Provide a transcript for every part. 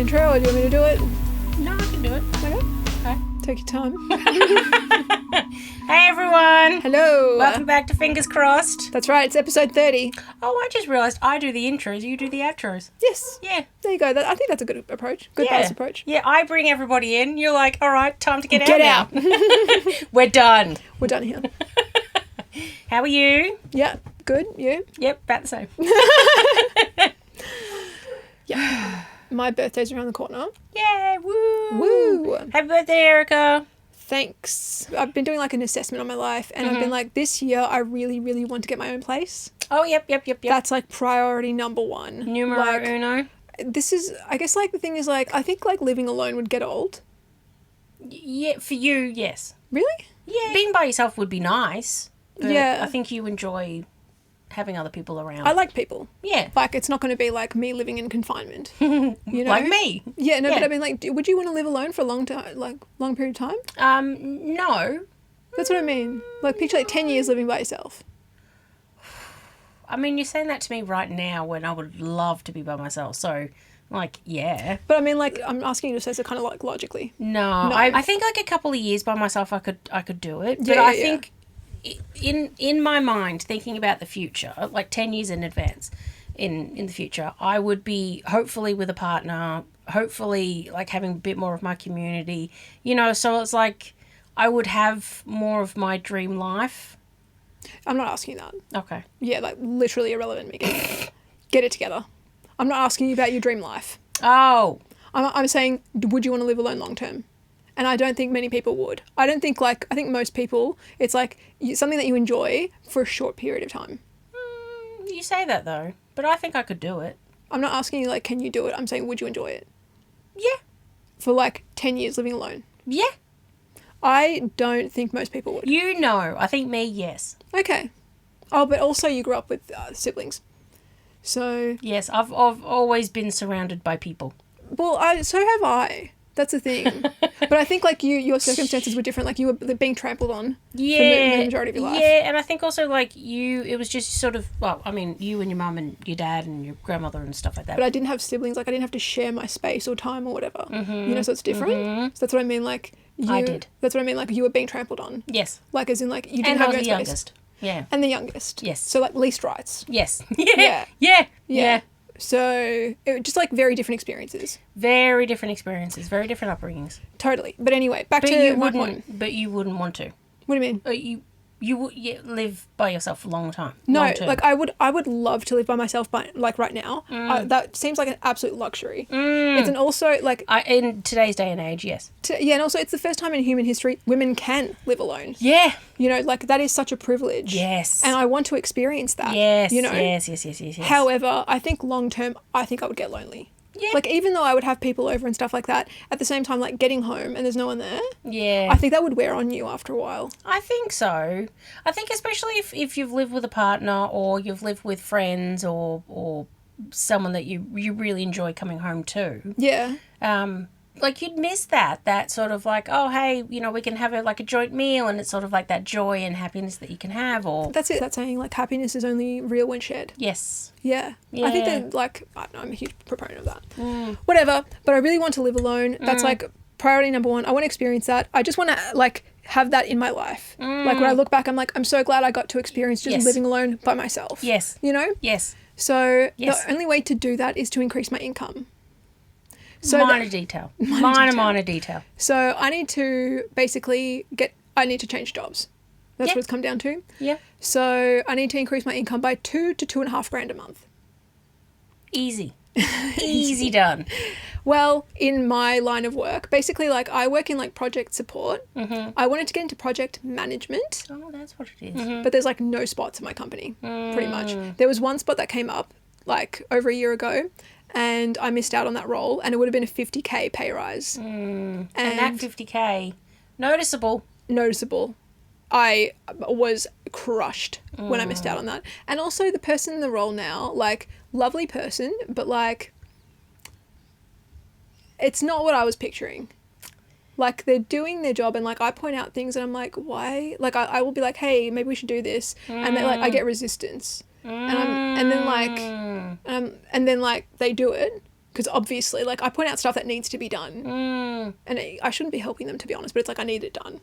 intro, or do you want me to do it? No, I can do it. Okay. Okay. Take your time. Hey everyone! Hello. Welcome back to Fingers Crossed. That's right, it's episode 30. Oh, I just realised I do the intros, you do the outros. Yes. Yeah. There you go. I think that's a good approach. Good balanced approach. Yeah, I bring everybody in. You're like, all right, time to get out. now. We're done. We're done here. How are you? Yeah. Good. You? Yep, about the same. Yeah. My birthday's around the corner. Yay, woo! Woo! Happy birthday, Erica. Thanks. I've been doing like an assessment on my life, and I've been like, this year I really, really want to get my own place. Oh, yep. That's like priority number one. Numero uno. This is, I guess, like the thing is like, I think like living alone would get old. Yeah, for you, yes. Really? Yeah. Being by yourself would be nice. But Yeah. I think you enjoy having other people around. I like people. Yeah. Like, it's not going to be like me living in confinement. You know? Like me. Yeah, no, Yeah. but I mean, like, would you want to live alone for a long time, like, long period of time? No. That's what I mean. Like, picture like 10 years living by yourself. I mean, you're saying that to me right now when I would love to be by myself. So, like, yeah. But I mean, like, I'm asking you to say so kind of like logically. No. I think like a couple of years by myself I could do it. But Yeah, I yeah. think in my mind, thinking about the future, like 10 years in advance in the future, I would be hopefully with a partner, hopefully like having a bit more of my community, you know, so it's like I would have more of my dream life. I'm not asking you that. Okay. Yeah, like, literally irrelevant, Megan. Get it together. I'm not asking you about your dream life. Oh. I'm saying, would you want to live alone long term? And I don't think many people would. I think most people, it's like something that you enjoy for a short period of time. You say that though, but I think I could do it. I'm not asking you, like, can you do it? I'm saying, would you enjoy it? Yeah. For, like, 10 years living alone? Yeah. I don't think most people would. You know. I think me, yes. Okay. Oh, but also you grew up with siblings. So... Yes, I've always been surrounded by people. Well, so have I. That's the thing. But I think, like, your circumstances were different. Like, you were being trampled on for the majority of your life. Yeah, and I think also, like, it was just sort of, well, I mean, you and your mum and your dad and your grandmother and stuff like that. But I didn't have siblings. Like, I didn't have to share my space or time or whatever. You know, so it's different. So that's what I mean, like... I did. That's what I mean, like, you were being trampled on. Yes. Like, as in, like, you didn't And I have was your the own space. youngest. Yeah. And the youngest. Yes. So, like, least rights. Yes. Yeah. Yeah. So, it was just, like, very different experiences. Very different experiences, very different upbringings. Totally. But anyway, back But to you my wouldn't. point. But you wouldn't want to. What do you mean? You would live by yourself for a long time. No, long term. like, I would love to live by myself, but, like, right now. That seems like an absolute luxury. It's an also, like... in today's day and age, yes. Yeah, and also it's the first time in human history women can live alone. Yeah. You know, like, that is such a privilege. Yes. And I want to experience that. Yes. You know? Yes. However, I think long term, I think I would get lonely. Yeah. Like, even though I would have people over and stuff like that, at the same time, like, getting home and there's no one there, Yeah. I think that would wear on you after a while. I think so. I think especially if you've lived with a partner or you've lived with friends or someone that you really enjoy coming home to. Yeah. Like, you'd miss that sort of like, oh, hey, you know, we can have a joint meal, and it's sort of like that joy and happiness that you can have, or... That's it. That's saying, like, happiness is only real when shared. Yes. Yeah. Yeah. I think that, like, I don't know, I'm a huge proponent of that. Whatever. But I really want to live alone. That's, like, priority number one. I want to experience that. I just want to, like, have that in my life. Like, when I look back, I'm like, I'm so glad I got to experience just Yes. living alone by myself. Yes. You know? Yes. So Yes. the only way to do that is to increase my income. So Minor detail. Minor detail. So I need to basically I need to change jobs. That's Yeah. what it's come down to. Yeah. So I need to increase my income by $2,000 to $2,500 a month. Easy. Easy done. Well, in my line of work, basically, like, I work in, like, project support. I wanted to get into project management, Oh, that's what it is. but there's, like, no spots in my company, pretty much. There was one spot that came up, like, over a year ago, and I missed out on that role, and it would have been a $50,000 pay rise. And that $50,000, noticeable. Noticeable. I was crushed when I missed out on that. And also the person in the role now, like, lovely person, but, like, it's not what I was picturing. Like, they're doing their job, and, like, I point out things and I'm like, why? Like, I will be like, hey, maybe we should do this. And then, like, I get resistance. And then they do it, because obviously, like, I point out stuff that needs to be done. And I shouldn't be helping them, to be honest, but it's like, I need it done.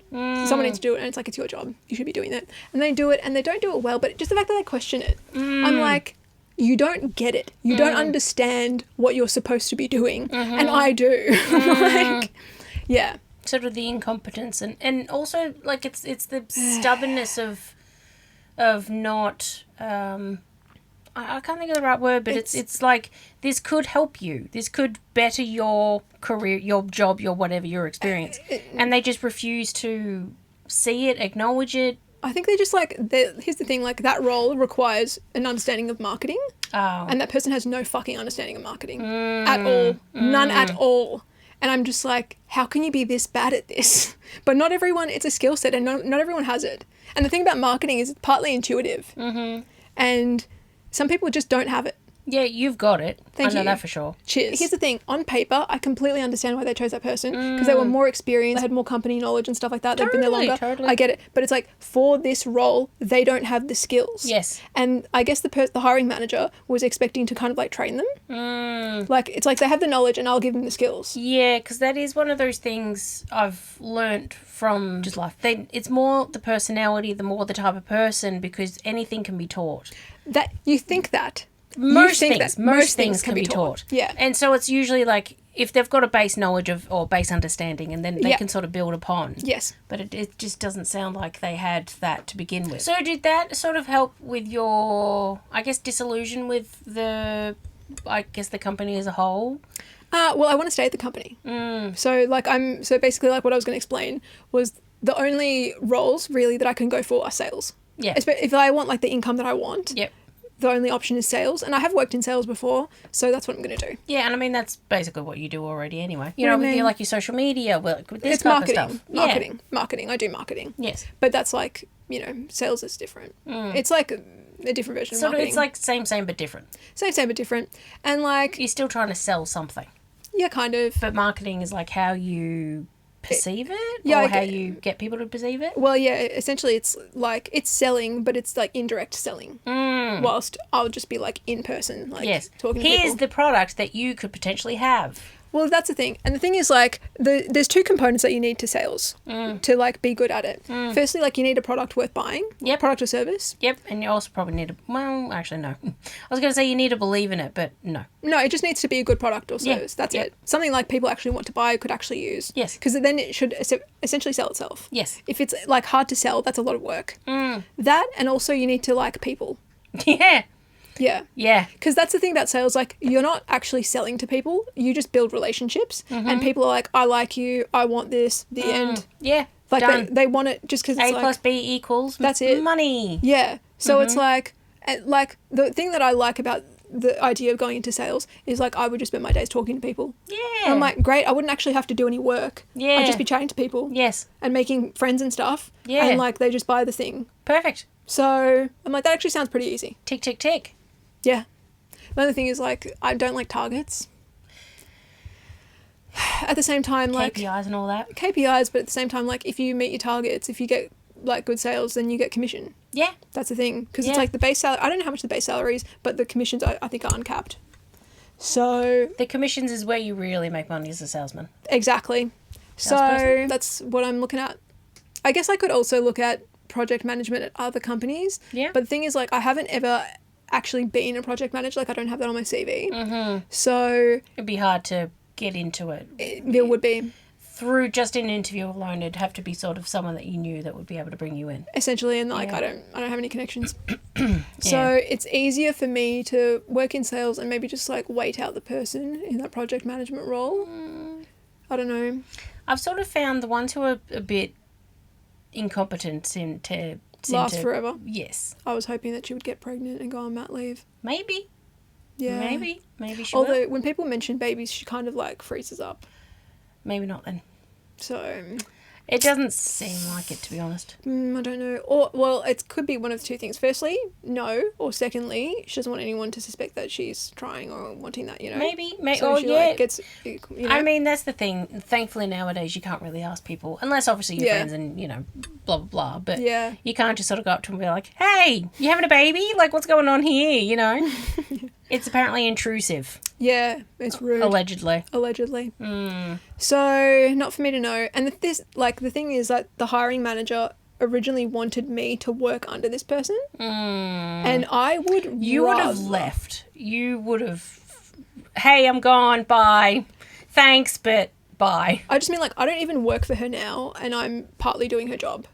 Someone needs to do it, and it's like, it's your job. You should be doing it. And they do it, and they don't do it well, but just the fact that they question it. I'm like, you don't get it. You don't understand what you're supposed to be doing. And I do. Like, yeah. Sort of the incompetence and also, like, it's the stubbornness of not... I can't think of the right word, but it's like, this could help you. This could better your career, your job, your whatever, your experience. And they just refuse to see it, acknowledge it. I think they just like, here's the thing, like, that role requires an understanding of marketing. And that person has no fucking understanding of marketing at all. None at all. And I'm just like, how can you be this bad at this? But not everyone, it's a skill set, and not everyone has it. And the thing about marketing is it's partly intuitive. And some people just don't have it. Yeah, you've got it. Thank you. I know that for sure. Cheers. Here's the thing. On paper, I completely understand why they chose that person, because they were more experienced, they had more company knowledge and stuff like that. They've been there longer. Totally. I get it. But it's like, for this role, they don't have the skills. Yes. And I guess the hiring manager was expecting to kind of like train them. Like, it's like they have the knowledge and I'll give them the skills. Yeah, because that is one of those things I've learnt from just life. It's more the personality, the more the type of person, because anything can be taught. That you think that. Most things can be taught. Yeah. And so it's usually like, if they've got a base knowledge of, or base understanding, and then they can sort of build upon. Yes. But it just doesn't sound like they had that to begin with. So did that sort of help with your, I guess, disillusion with the company as a whole? Well, I want to stay at the company. So basically, like, what I was going to explain was the only roles really that I can go for are sales. Yeah. If I want, like, the income that I want. Yep. The only option is sales, and I have worked in sales before, so that's what I'm going to do. Yeah, and I mean, that's basically what you do already anyway. You know, with your, like, your social media, with this it's type marketing, of stuff. Marketing. I do marketing. Yes. But that's like, you know, sales is different. It's like a different version of marketing. It's like same but different. Same but different. And like... You're still trying to sell something. Yeah, kind of. But marketing is like how you perceive it? Yeah, or how you get people to perceive it? Well, yeah, essentially it's like, it's selling, but it's like indirect selling. Whilst I'll just be like in person, like talking to people. Here's the product that you could potentially have. Well, that's the thing. And the thing is, like, there's two components that you need to sales to, like, be good at it. Firstly, like, you need a product worth buying. Yep. Product or service. Yep. And you also probably need actually, no. I was going to say you need to believe in it, but no. No, it just needs to be a good product or service. That's it. Something, like, people actually want to buy, could actually use. Yes. Because then it should essentially sell itself. Yes. If it's, like, hard to sell, that's a lot of work. That, and also you need to like people. Yeah. Yeah. Yeah. Because that's the thing about sales, like, you're not actually selling to people. You just build relationships. And people are like, I like you, I want this, the end. Yeah. Like, they want it just because it's A plus B equals that's it. Money. Yeah. So it's like the thing that I like about the idea of going into sales is, like, I would just spend my days talking to people. Yeah. And I'm like, great, I wouldn't actually have to do any work. Yeah. I'd just be chatting to people. Yes. And making friends and stuff. Yeah. And, like, they just buy the thing. Perfect. So I'm like, that actually sounds pretty easy. Tick, tick, tick. Yeah. The other thing is, like, I don't like targets. At the same time, like... KPIs and all that. KPIs, but at the same time, like, if you meet your targets, if you get, like, good sales, then you get commission. Yeah. That's the thing. Because it's like the base salary... I don't know how much the base salary is, but the commissions, I think, are uncapped. So... The commissions is where you really make money as a salesman. Exactly. So that's what I'm looking at. I guess I could also look at project management at other companies. Yeah. But the thing is, like, I haven't ever actually been a project manager. Like, I don't have that on my CV. So... It'd be hard to get into it. It would be. Through just an interview alone, it'd have to be sort of someone that you knew that would be able to bring you in. Essentially, and like I don't have any connections. So it's easier for me to work in sales and maybe just like wait out the person in that project management role. I don't know. I've sort of found the ones who are a bit incompetent seem last forever. Yes. I was hoping that she would get pregnant and go on mat leave. Maybe. Yeah. Maybe she Although will. when people mention babies, she kind of like freezes up. Maybe not then. So... It doesn't seem like it, to be honest. I don't know. Or, well, it could be one of two things. Firstly, no. Or secondly, she doesn't want anyone to suspect that she's trying or wanting that, you know? Maybe. So she, like, gets, you know? I mean, that's the thing. Thankfully, nowadays, you can't really ask people, unless obviously you're friends and, you know, blah, blah, blah. But you can't just sort of go up to them and be like, hey, you having a baby? Like, what's going on here, you know? It's apparently intrusive, Yeah, it's rude. allegedly. Allegedly. So, not for me to know. And the thing is that the hiring manager originally wanted me to work under this person. And I would You would have left. You would have, hey, I'm gone, bye. Thanks, but bye. I just mean, like, I don't even work for her now, and I'm partly doing her job.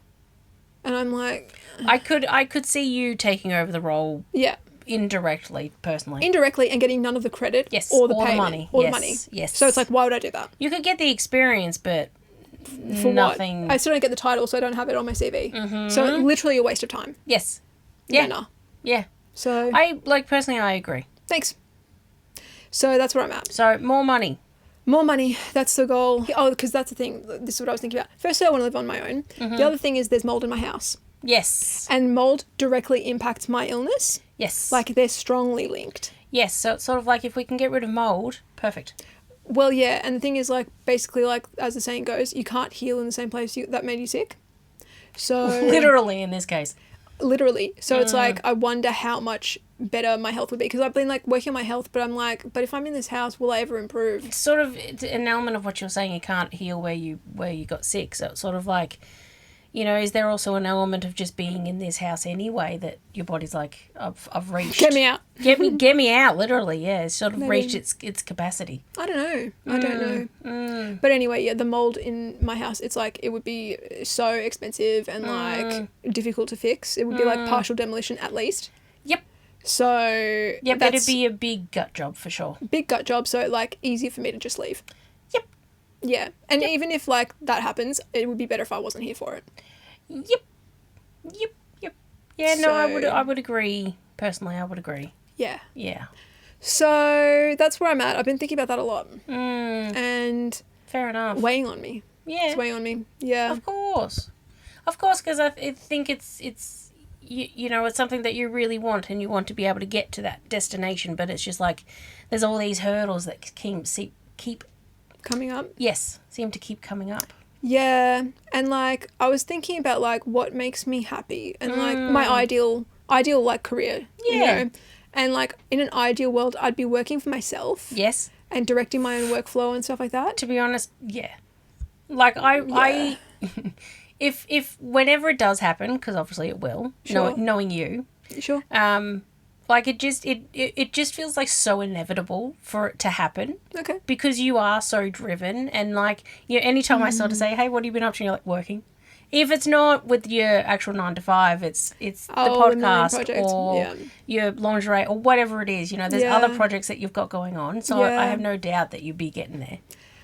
And I'm like... I could see you taking over the role Yeah. indirectly, personally. Indirectly and getting none of the credit Yes, or the or the payment. money. Or Yes, the money. yes. So it's like, why would I do that? You could get the experience, but For nothing. what? I still don't get the title, so I don't have it on my CV. So literally a waste of time. Yes. Yeah. Nah. Yeah. So Personally, I agree. thanks. So that's where I'm at. So, more money. More money. That's the goal. Oh, because that's the thing. This is what I was thinking about. Firstly, I want to live on my own. The other thing is there's mold in my house. Yes. And mold directly impacts my illness. Yes. Like, they're strongly linked. Yes, so it's sort of like if we can get rid of mold, perfect. Well, yeah, and the thing is, like, basically, like, as the saying goes, you can't heal in the same place that made you sick. So... Literally, in this case. Literally. So it's like, I wonder how much better my health would be. Because I've been, like, working on my health, but I'm like, but if I'm in this house, will I ever improve? It's sort of an element of what you're saying, you can't heal where you got sick. So it's sort of like, you know, is there also an element of just being in this house anyway that your body's like, I've reached... Get me out. Get me out, literally, yeah. It's sort of Maybe. reached its capacity. I don't know. But anyway, yeah, the mold in my house, it's like, it would be so expensive and like difficult to fix. It would be like partial demolition at least. Yep. So Yep, it'd be a big gut job for sure. big gut job. So like easier for me to just leave. Yep. Yeah. And even if like that happens, it would be better if I wasn't here for it. Yep. Yeah, no, So- I would agree. Personally, I would agree. Yeah. Yeah. So that's where I'm at. I've been thinking about that a lot. And Fair enough. weighing on me. Yeah. It's weighing on me. Yeah. Of course, because I think it's you know, it's something that you really want, and you want to be able to get to that destination, but it's just like there's all these hurdles that keep Coming up. seem to keep coming up. Yeah, and like I was thinking about like what makes me happy and like my ideal like career. Yeah. You know? And like in an ideal world, I'd be working for myself Yes. and directing my own workflow and stuff like that. To be honest, yeah. Like I if whenever it does happen, because obviously it will, Sure. knowing you, Sure. like it just feels like so inevitable for it to happen. Okay. Because you are so driven, and like, you know, anytime I sort of say, hey, what have you been up to? And you're like, working. If it's not with your actual 9 to 5, it's the million podcast projects. or Yeah. your lingerie or whatever it is. You know, there's Yeah. other projects that you've got going on. So Yeah. I have no doubt that you'd be getting there.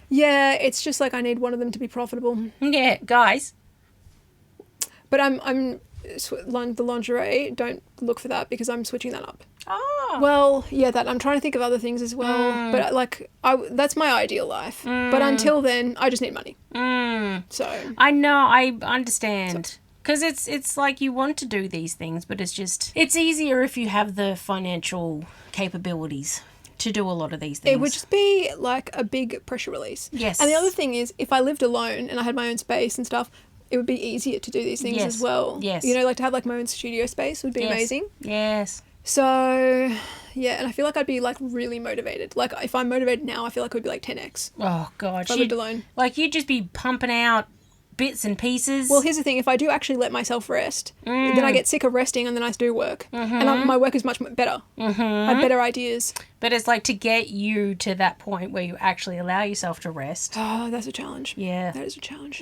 Yeah, it's just like I need one of them to be profitable. Yeah, guys. But the lingerie, don't look for that because I'm switching that up. Oh. Well, yeah, that I'm trying to think of other things as well. But like, that's my ideal life. But until then, I just need money. So I know, I understand. Because it's like you want to do these things, but it's easier if you have the financial capabilities to do a lot of these things. it would just be like a big pressure release. Yes. And the other thing is, if I lived alone and I had my own space and stuff, it would be easier to do these things Yes. as well. Yes. You know, like to have like my own studio space would be Yes. amazing. Yes. So, yeah, and I feel like I'd be like really motivated. Like if I'm motivated now, I feel like it would be like 10x Oh, God. if I lived alone. Like, you'd just be pumping out bits and pieces. Well, here's the thing. If I do actually let myself rest, then I get sick of resting and then I do work. And my work is much better. I have better ideas. But it's like to get you to that point where you actually allow yourself to rest. Oh, that's a challenge. Yeah. That is a challenge.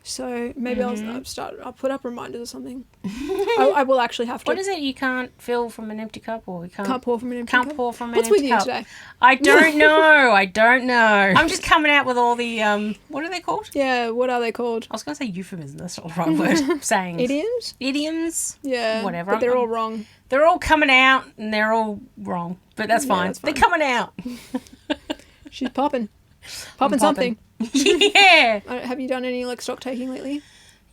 So maybe I'll put up reminders or something. I will actually have to. What is it you can't fill from an empty cup, or you Can't pour from an empty can't cup. pour from an What's empty with you cup? today? I don't know. I don't know. I'm just coming out with all the what are they called? Yeah, what are they called? I was going to say euphemism. That's not the right word. Sayings. Idioms? Idioms. Yeah. Whatever. But they're all wrong. They're all coming out and they're all wrong. But that's Yeah, fine. that's fine. They're coming out. She's popping. Popping something. Yeah. Have you done any like stock taking lately?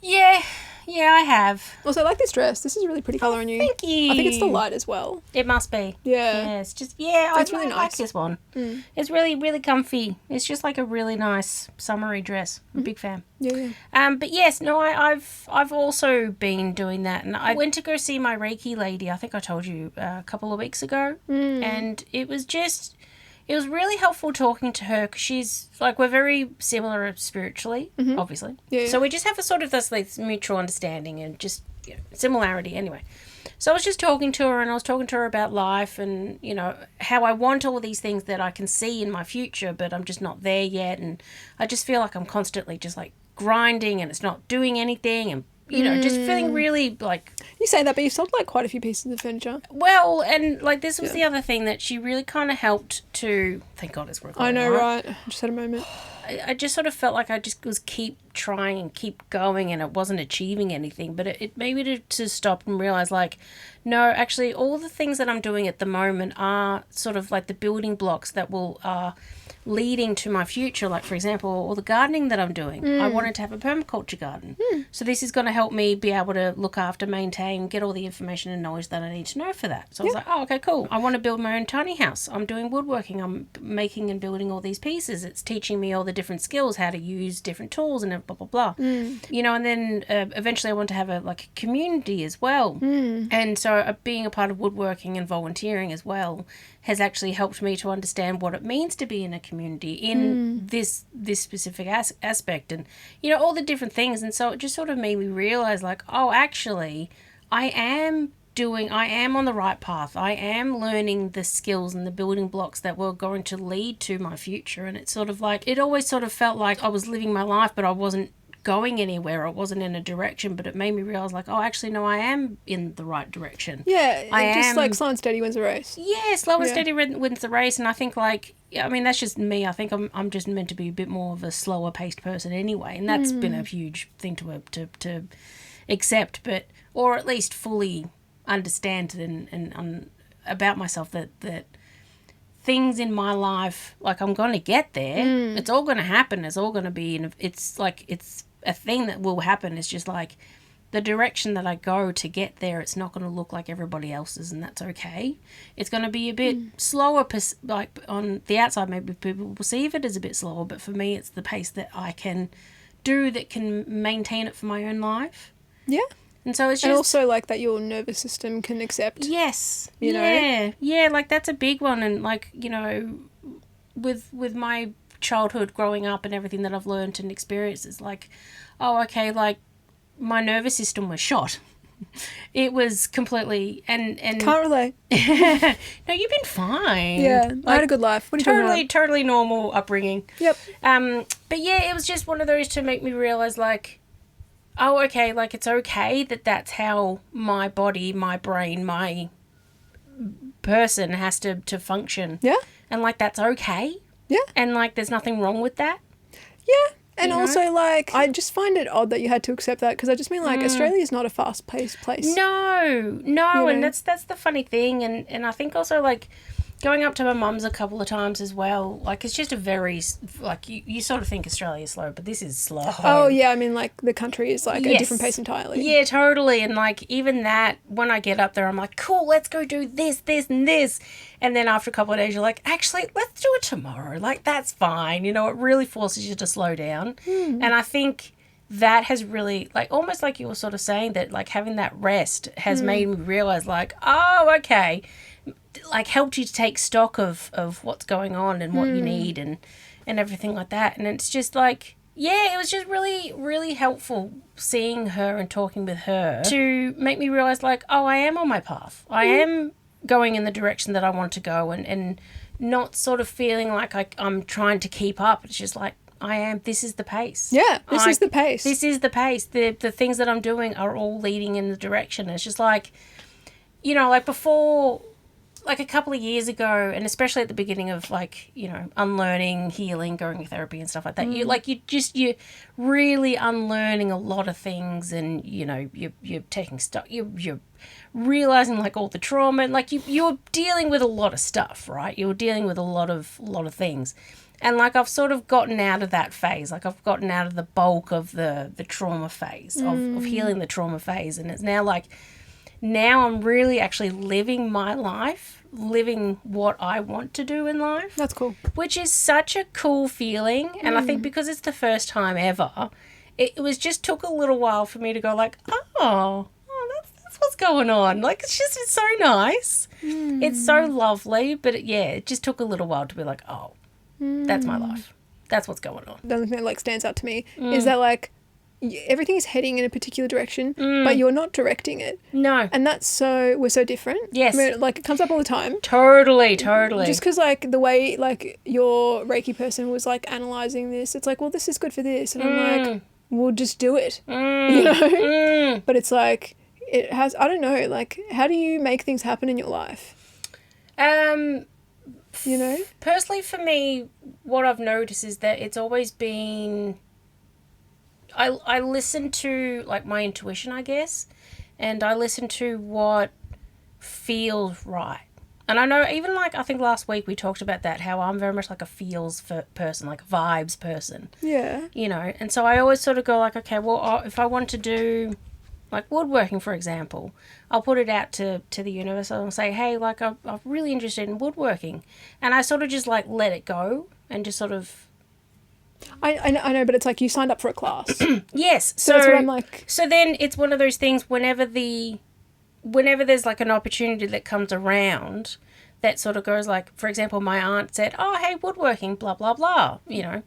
Yeah. Yeah, I have. Also, I like this dress. This is a really pretty colour on you. Thank you. I think it's the light as well. It must be. Yeah. Yeah, it's just, I really like nice. this one. It's really, really comfy. It's just like a really nice summery dress. I'm a big fan. Yeah. But yes, no, I've also been doing that, and I went to go see my Reiki lady. I think I told you a couple of weeks ago, and it was really helpful talking to her because she's like, we're very similar spiritually, obviously. Yeah. So we just have a sort of this mutual understanding and just similarity anyway. So I was just talking to her, and I was talking to her about life and, how I want all these things that I can see in my future, but I'm just not there yet. And I just feel like I'm constantly just like grinding and it's not doing anything and, just feeling really like... You say that, but you've sold like quite a few pieces of furniture. Well, and like this was the other thing that she really kind of helped to... Thank God it's working. I know, right? I just had a moment. I just sort of felt like I just was keep trying and keep going and it wasn't achieving anything. But it made me to stop and realise, like, no, actually all the things that I'm doing at the moment are sort of like the building blocks that will leading to my future. Like, for example, all the gardening that I'm doing. I wanted to have a permaculture garden. So this is going to help me be able to look after, maintain, get all the information and knowledge that I need to know for that. So I was like, oh, okay, cool. I want to build my own tiny house. I'm doing woodworking. I'm making and building all these pieces. It's teaching me all the different skills, how to use different tools and blah, blah, blah. And then eventually I want to have a community as well. And so being a part of woodworking and volunteering as well has actually helped me to understand what it means to be in a community in this specific aspect and, all the different things. And so it just sort of made me realize, like, oh, actually, I am on the right path. I am learning the skills and the building blocks that were going to lead to my future. And it's sort of like, it always sort of felt like I was living my life, but I wasn't going anywhere. I wasn't in a direction, but it made me realize, like, oh, actually, no, I am in the right direction. Yeah, like slow and steady wins the race. Yeah, slow and steady wins the race. And I think, like, I mean, that's just me. I think I'm just meant to be a bit more of a slower paced person anyway. And that's been a huge thing to accept, but, or at least fully understand and about myself that things in my life, like, I'm going to get there. It's all going to happen. It's all going to be, it's like, it's a thing that will happen. It's just like the direction that I go to get there, it's not going to look like everybody else's, and that's okay. It's going to be a bit slower, like on the outside, maybe people perceive it as a bit slower, but for me, it's the pace that I can do that can maintain it for my own life. Yeah. And so it's just... And also, like, that your nervous system can accept. Yes. You know? Yeah, like, that's a big one. And, like, with my childhood growing up and everything that I've learned and experienced, is like, oh, okay, like, my nervous system was shot. It was completely... and Can't relate. No, you've been fine. Yeah, I had a good life. What are you talking about? Totally normal upbringing. Yep. But, yeah, it was just one of those to make me realise, like... Oh, okay, like, it's okay that's how my body, my brain, my person has to function. Yeah. And, like, that's okay. Yeah. And, like, there's nothing wrong with that. Yeah. And also, like, I just find it odd that you had to accept that, because I just mean, like, Australia is not a fast-paced place. No, and that's the funny thing. And I think also, like, going up to my mum's a couple of times as well, like, it's just a very, like, you sort of think Australia's slow, but this is slow. Oh, yeah, I mean, like, the country is, like, a different pace entirely. Yeah, totally. And, like, even that, when I get up there, I'm like, cool, let's go do this, this, and this. And then after a couple of days, you're like, actually, let's do it tomorrow. Like, that's fine. It really forces you to slow down. And I think that has really, like, almost like you were sort of saying that, like, having that rest has made me realise, like, oh, okay, like, helped you to take stock of what's going on and what you need and everything like that. And it's just like, yeah, it was just really, really helpful seeing her and talking with her to make me realise, like, oh, I am on my path. I am going in the direction that I want to go and not sort of feeling like I'm trying to keep up. It's just like, this is the pace. Yeah, this is the pace. This is the pace. The things that I'm doing are all leading in the direction. It's just like, like, before... like a couple of years ago, and especially at the beginning of like, you know, unlearning, healing, going to therapy and stuff like that, you're really unlearning a lot of things, and you know, you're taking stuff, you're realizing like all the trauma, and like you're dealing with a lot of stuff, right? You're dealing with a lot of things. And like I've sort of gotten out of that phase. Like I've gotten out of the bulk of the trauma phase of healing the trauma phase, and it's now like, now I'm really actually living my life, living what I want to do in life. That's cool. Which is such a cool feeling. And I think because it's the first time ever, it was just took a little while for me to go like, oh, that's what's going on. Like, it's so nice. It's so lovely. But it just took a little while to be like, oh, that's my life. That's what's going on. The other thing that like stands out to me is that like, everything is heading in a particular direction, but you're not directing it. No. And we're so different. Yes. I mean, like, it comes up all the time. Totally. Just because, like, the way, like, your Reiki person was, like, analysing this, it's like, well, this is good for this. And I'm like, we'll just do it. You know? But it's like, it has, I don't know, like, how do you make things happen in your life? You know? Personally, for me, what I've noticed is that it's always been... I listen to, like, my intuition, I guess, and I listen to what feels right. And I know, even, like, I think last week we talked about that, how I'm very much like a feels person, like a vibes person. Yeah. You know, and so I always sort of go like, okay, well, if I want to do, like, woodworking, for example, I'll put it out to the universe. I'll say, hey, like, I'm really interested in woodworking. And I sort of just, like, let it go and just sort of... I know, but it's like you signed up for a class. Yes. So that's what I'm like. So then it's one of those things, whenever there's like an opportunity that comes around that sort of goes like, for example, my aunt said, oh, hey, woodworking, blah, blah, blah, you know.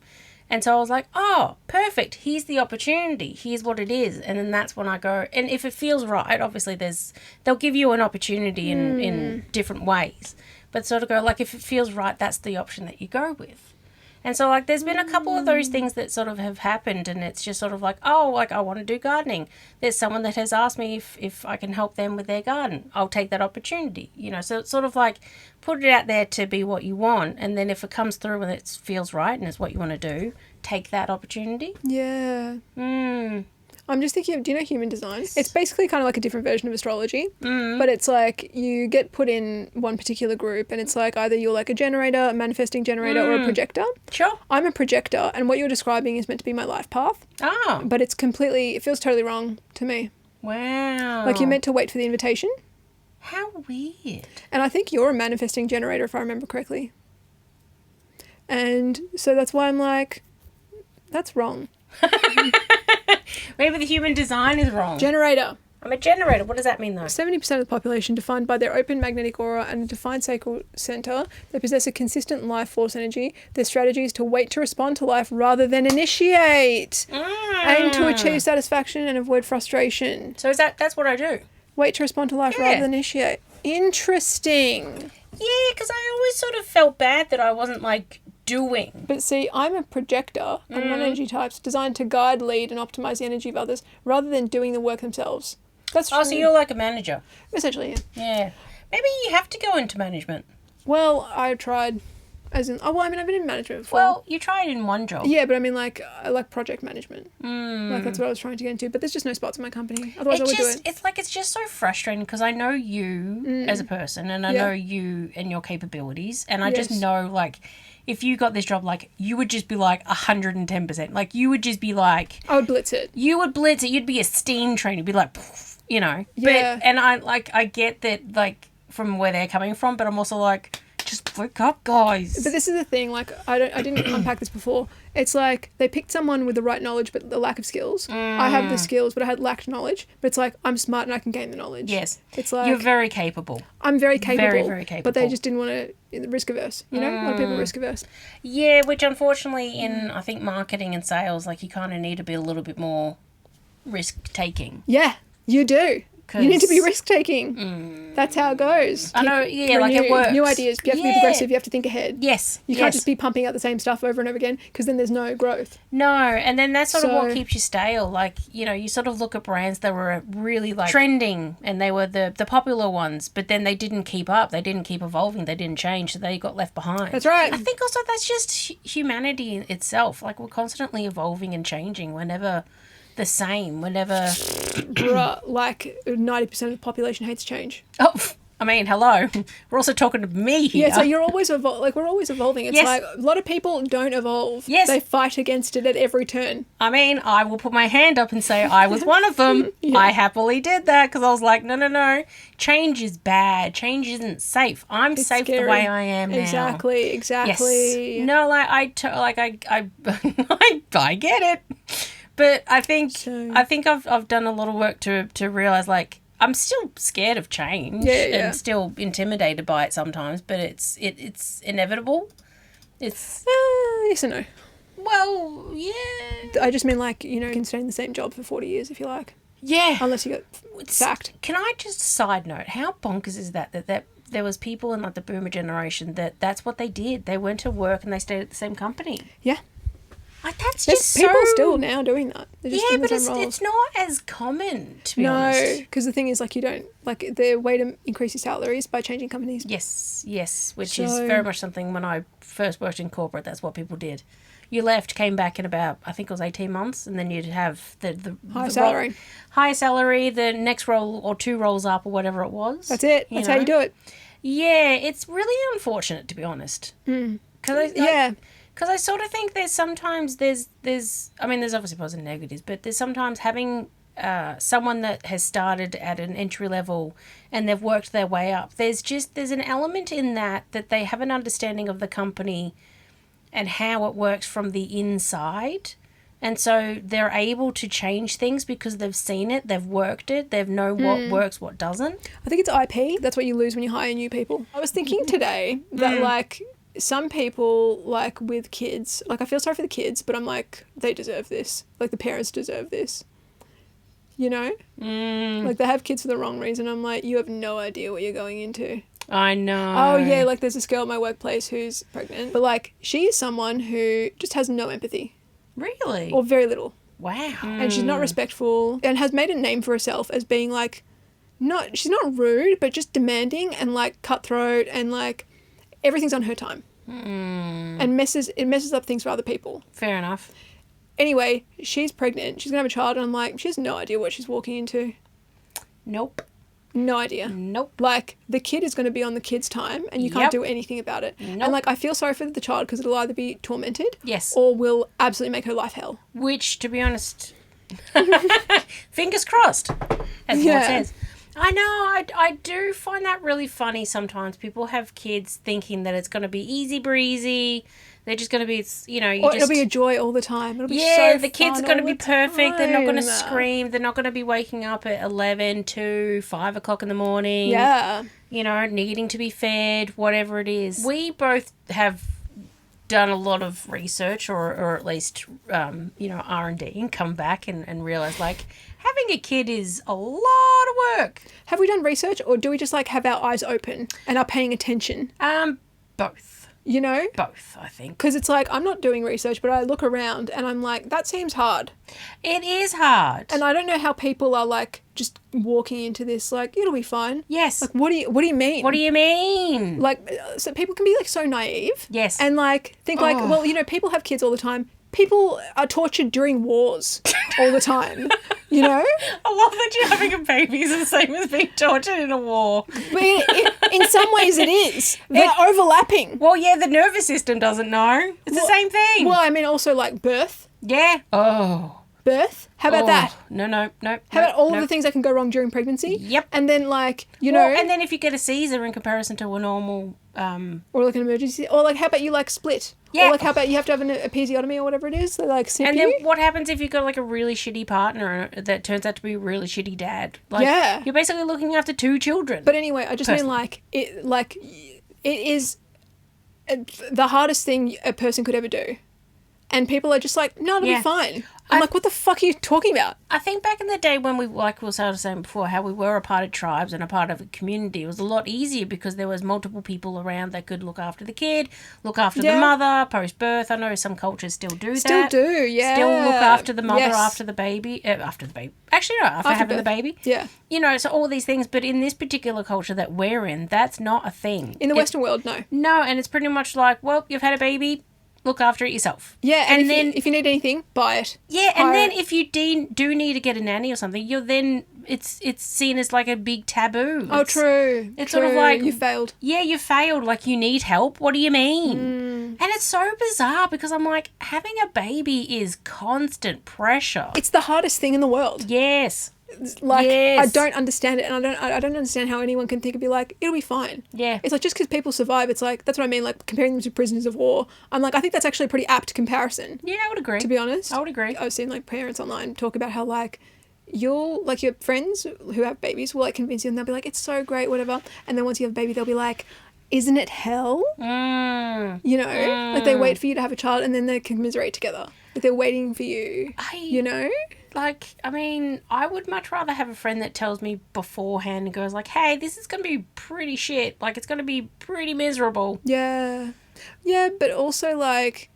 And so I was like, oh, perfect. Here's the opportunity. Here's what it is. And then that's when I go, and if it feels right, obviously they'll give you an opportunity in different ways. But sort of go like, if it feels right, that's the option that you go with. And so, like, there's been a couple of those things that sort of have happened, and it's just sort of like, oh, like, I want to do gardening. There's someone that has asked me if I can help them with their garden. I'll take that opportunity, you know. So it's sort of like, put it out there to be what you want, and then if it comes through and it feels right and it's what you want to do, take that opportunity. Yeah. I'm just thinking of, do you know human design? It's basically kind of like a different version of astrology, but it's like you get put in one particular group, and it's like either you're like a generator, a manifesting generator, or a projector. Sure. I'm a projector, and what you're describing is meant to be my life path. Oh. But it feels totally wrong to me. Wow. Like you're meant to wait for the invitation. How weird. And I think you're a manifesting generator, if I remember correctly. And so that's why I'm like, that's wrong. Maybe the human design is wrong. Generator. I'm a generator. What does that mean, though? 70% of the population, defined by their open magnetic aura and a defined sacral center, they possess a consistent life force energy. Their strategy is to wait to respond to life rather than initiate. Aim to achieve satisfaction and avoid frustration. So that's what I do. Wait to respond to life rather than initiate. Interesting. Yeah, because I always sort of felt bad that I wasn't, like, doing. But see, I'm a projector and non-energy types designed to guide, lead, and optimize the energy of others rather than doing the work themselves. That's true. Oh, so you're like a manager. Essentially, yeah. Yeah. Maybe you have to go into management. Well, I tried. As in, I've been in management before. Well, you tried in one job. Yeah, but I mean, like, I like project management. Like, that's what I was trying to get into. But there's just no spots in my company. Otherwise, I would do it. It's just so frustrating because I know you as a person, and I know you and your capabilities, and I just know, like, if you got this job, like, you would just be, like, 110%. Like, you would just be, like... I would blitz it. You would blitz it. You'd be a steam train. You'd be, like, you know. Yeah. But, and I get that, like, from where they're coming from, but I'm also, like... Just wake up, guys. But this is the thing, like, I didn't unpack this before. It's like they picked someone with the right knowledge but the lack of skills. I have the skills but I had lacked knowledge. But it's like, I'm smart and I can gain the knowledge. Yes. It's like... You're very capable. I'm very capable. Very, very capable. But they just didn't want to... Risk averse, you know? A lot of people are risk averse. Yeah, which unfortunately in, I think, marketing and sales, like, you kind of need to be a little bit more risk-taking. Yeah, you do. You need to be risk-taking. That's how it goes. I know, like it works. New ideas. You have to be progressive. You have to think ahead. Yes. You can't just be pumping out the same stuff over and over again, because then there's no growth. No, and then that's sort of what keeps you stale. Like, you sort of look at brands that were really like trending, and they were the popular ones, but then they didn't keep up. They didn't keep evolving. They didn't change, so they got left behind. That's right. I think also that's just humanity itself. Like, we're constantly evolving and changing. We're never the same. We're never... Bruh, like 90% of the population hates change. Oh, I mean, hello. We're also talking to me here. Yeah, so you're always we're always evolving. It's like a lot of people don't evolve. Yes. They fight against it at every turn. I mean, I will put my hand up and say I was one of them. I happily did that because I was like, no. Change is bad. Change isn't safe. It's safe scary. The way I am now. Exactly. Yes. No, like I get it. But I think I've done a lot of work to realize, like, I'm still scared of change and still intimidated by it sometimes, but it's inevitable. It's yes and no. Well, yeah. I just mean, like, you can stay in the same job for 40 years if you like. Yeah. Unless you get sacked. Can I just side note, how bonkers is that there was people in, like, the boomer generation that's what they did. They went to work and they stayed at the same company. Yeah. Like, that's There's just people still now doing that. Yeah, but it's not as common, to be honest. No, because the thing is, like, you don't, like, the way to increase your salaries by changing companies. Yes, which is very much something when I first worked in corporate, that's what people did. You left, came back in about, I think it was 18 months, and then you'd have the higher salary, the next role or 2 rolls up or whatever it was. That's it. That's how you do it. Yeah, it's really unfortunate, to be honest. Because I sort of think there's sometimes there's I mean, there's obviously positives and negatives, but there's sometimes having someone that has started at an entry level and they've worked their way up. There's an element in that they have an understanding of the company and how it works from the inside. And so they're able to change things because they've seen it, they've worked it, they've known what works, what doesn't. I think it's IP. That's what you lose when you hire new people. I was thinking today that, like, some people, like, with kids, like, I feel sorry for the kids, but I'm like, they deserve this. Like, the parents deserve this. Like, they have kids for the wrong reason. I'm like, you have no idea what you're going into. I know. Oh, yeah, like, there's this girl at my workplace who's pregnant, but, like, she is someone who just has no empathy. Really? Or very little. Wow. And she's not respectful and has made a name for herself as being, like, she's not rude, but just demanding and, like, cutthroat and, like, everything's on her time. And it messes up things for other people. Fair enough. Anyway, she's pregnant. She's going to have a child, and I'm like, she has no idea what she's walking into. Nope. No idea. Nope. Like, the kid is going to be on the kid's time, and you can't do anything about it. Nope. And, like, I feel sorry for the child because it'll either be tormented, yes, or will absolutely make her life hell. Which, to be honest, fingers crossed, as what says. I know, I do find that really funny sometimes. People have kids thinking that it's going to be easy breezy. They're just going to be, it'll be a joy all the time. It'll be so the kids are going to be perfect. They're not going to scream. They're not going to be waking up at 11, 2, 5 o'clock in the morning. Yeah. Needing to be fed, whatever it is. We both have done a lot of research or at least, R&D and come back and realised, like, having a kid is a lot of work. Have we done research, or do we just, like, have our eyes open and are paying attention? Both. Both, I think. Because it's like, I'm not doing research, but I look around and I'm like, that seems hard. It is hard. And I don't know how people are, like, just walking into this, like, it'll be fine. Yes. Like, what do you mean? What do you mean? Like, so people can be, like, so naive. Yes. And, like, think, like, well, people have kids all the time. People are tortured during wars all the time, I love that you're having a baby is the same as being tortured in a war. But in some ways it is. They're overlapping. Well, yeah, the nervous system doesn't know. It's the same thing. Well, I mean, also, like, birth. Yeah. Oh. Birth? How about that? No. How about all of the things that can go wrong during pregnancy? Yep. And then, like, and then if you get a Caesar in comparison to a normal... or, like, an emergency. Or, like, how about you, like, split? Yeah. Or, like, how about you have to have an episiotomy or whatever it is? They, like, snip you? And then what happens if you've got, like, a really shitty partner that turns out to be a really shitty dad? Like, you're basically looking after 2 children. But anyway, I just mean, like, it is the hardest thing a person could ever do. And people are just like, no, it'll be fine. I'm like, what the fuck are you talking about? I think back in the day when we were saying before, how we were a part of tribes and a part of a community, it was a lot easier because there was multiple people around that could look after the kid, look after the mother, post-birth. I know some cultures still do that. Still do, yeah. Still look after the mother after the baby. Actually, no, after having the baby. Yeah. You know, so all these things. But in this particular culture that we're in, that's not a thing. In the Western world, no. No, and it's pretty much like, well, you've had a baby, look after it yourself. Yeah, and then if you need anything, buy it. Yeah, and then if you do need to get a nanny or something, you're then it's seen as like a big taboo. Oh, true. It's sort of like you failed. Yeah, you failed. Like, you need help. What do you mean? And it's so bizarre because I'm like, having a baby is constant pressure. It's the hardest thing in the world. Yes. Like, yes. I don't understand it, and I don't understand how anyone can think and be like, it'll be fine. Yeah. It's like, just because people survive, it's like, that's what I mean, like, comparing them to prisoners of war. I'm like, I think that's actually a pretty apt comparison. Yeah, I would agree. To be honest. I would agree. I've seen, like, parents online talk about how, like, your friends who have babies will, like, convince you, and they'll be like, it's so great, whatever. And then once you have a baby, they'll be like, isn't it hell? You know? Like, they wait for you to have a child, and then they commiserate together. Like, they're waiting for you. You know? Like, I mean, I would much rather have a friend that tells me beforehand and goes like, hey, this is going to be pretty shit. Like, it's going to be pretty miserable. Yeah. Yeah, but also, like,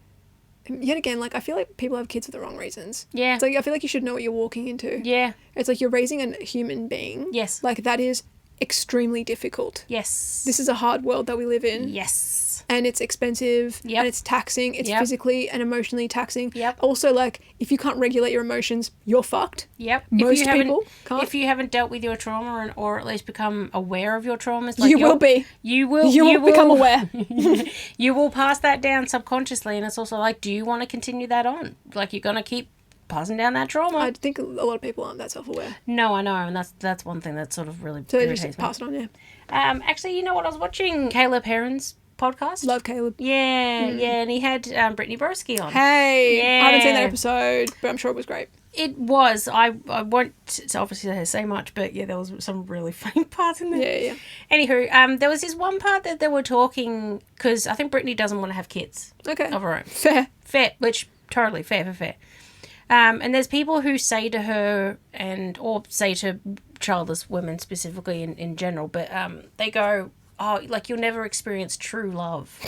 yet again, like, I feel like people have kids for the wrong reasons. Yeah. It's like, I feel like you should know what you're walking into. Yeah. It's like you're raising a human being. Yes. Like, that is extremely difficult. Yes. This is a hard world that we live in. Yes. And it's expensive. Yep. And it's taxing. It's physically and emotionally taxing. Yep. Also, like, if you can't regulate your emotions, you're fucked. Yep. Most people can't. If you haven't dealt with your trauma or at least become aware of your traumas, like, you will be. You will become aware. You will pass that down subconsciously, and it's also like, do you want to continue that on? Like, you're going to keep passing down that trauma. I think a lot of people aren't that self-aware. No, I know, and that's one thing that sort of really so they irritates just me. pass it on, yeah. Actually, you know what? I was watching Caleb Heron's podcast. Love Caleb. Yeah, and he had Brittany Broski on. Hey, Yeah. I haven't seen that episode, but I'm sure it was great. It was. I won't obviously say much, but yeah, there was some really funny parts in there. Yeah. Anywho, there was this one part that they were talking, because I think Brittany doesn't want to have kids Okay. of her own. Fair. Which, totally, fair. And there's people who say to her, or say to childless women specifically in general, but they go, oh, like, you'll never experience true love.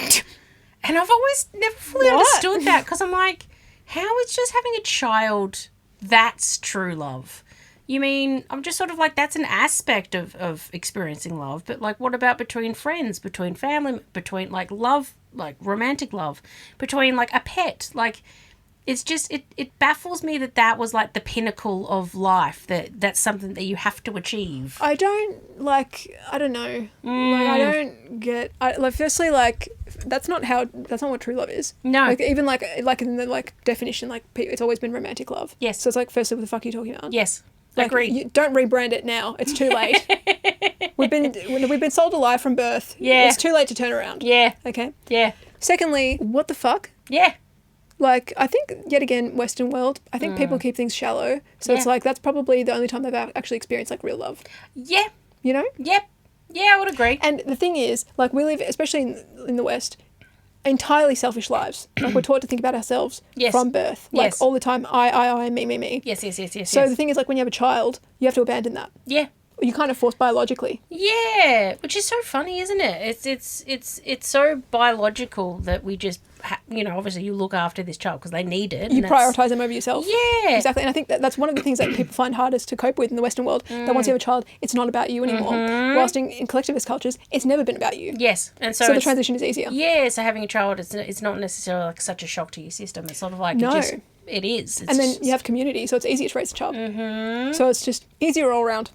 And I've always never fully understood that, because I'm like, how is just having a child, that's true love? You mean, I'm just sort of like, that's an aspect of experiencing love, but, like, what about between friends, between family, between, like, love, like, romantic love, between, like, a pet, like... It's just, it baffles me that was, like, the pinnacle of life, that's something that you have to achieve. I don't know. Like, I don't get, firstly, like, that's not what true love is. No. Like, even, like in the, like, definition, like, it's always been romantic love. Yes. So it's like, firstly, what the fuck are you talking about? Yes. Like, agreed. Don't rebrand it now. It's too late. We've been sold a lie from birth. Yeah. It's too late to turn around. Yeah. Okay? Yeah. Secondly, what the fuck? Yeah. Like, I think, yet again, Western world, I think people keep things shallow. So it's like, that's probably the only time they've actually experienced, like, real love. Yeah. You know? Yep. Yeah, I would agree. And the thing is, like, we live, especially in the West, entirely selfish lives. Like, we're taught to think about ourselves from birth. Like, all the time, I, me. Yes. So the thing is, like, when you have a child, you have to abandon that. Yeah. You kind of forced biologically. Yeah, which is so funny, isn't it? It's so biological that we just, obviously you look after this child because they need it. You prioritise them over yourself. Yeah. Exactly. And I think that's one of the things that people find hardest to cope with in the Western world, that once you have a child, it's not about you anymore. Whilst in collectivist cultures, it's never been about you. Yes. And so the transition is easier. Yeah, so having a child, it's not necessarily like such a shock to your system. It's sort of like, it is. And then you have community, so it's easier to raise a child. So it's just easier all around.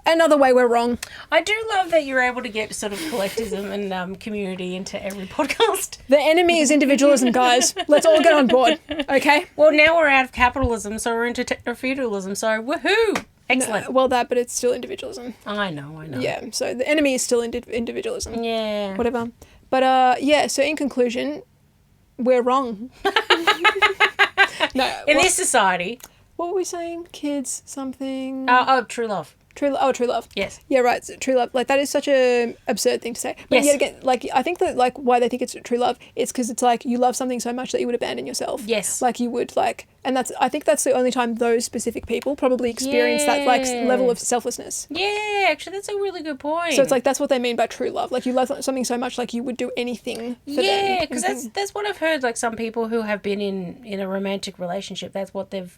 Another way we're wrong. I do love that you're able to get sort of collectivism and community into every podcast. The enemy is individualism, guys. Let's all get on board, okay? Well, now we're out of capitalism, so we're into techno-feudalism, so woohoo! Excellent. No, but it's still individualism. I know. Yeah, so the enemy is still individualism. Yeah. Whatever. But, so in conclusion, we're wrong. In this society. What were we saying? Kids, something... True love. True love. Yes. Yeah, right. So true love. Like, that is such a absurd thing to say. But Yes. yet again, like, I think that, like, why they think it's true love is because it's like you love something so much that you would abandon yourself. Yes. Like, you would, like, and I think that's the only time those specific people probably experience that, like, level of selflessness. Yeah, actually, that's a really good point. So it's like, that's what they mean by true love. Like, you love something so much, like, you would do anything for them. Yeah, because that's what I've heard. Like, some people who have been in a romantic relationship, that's what they've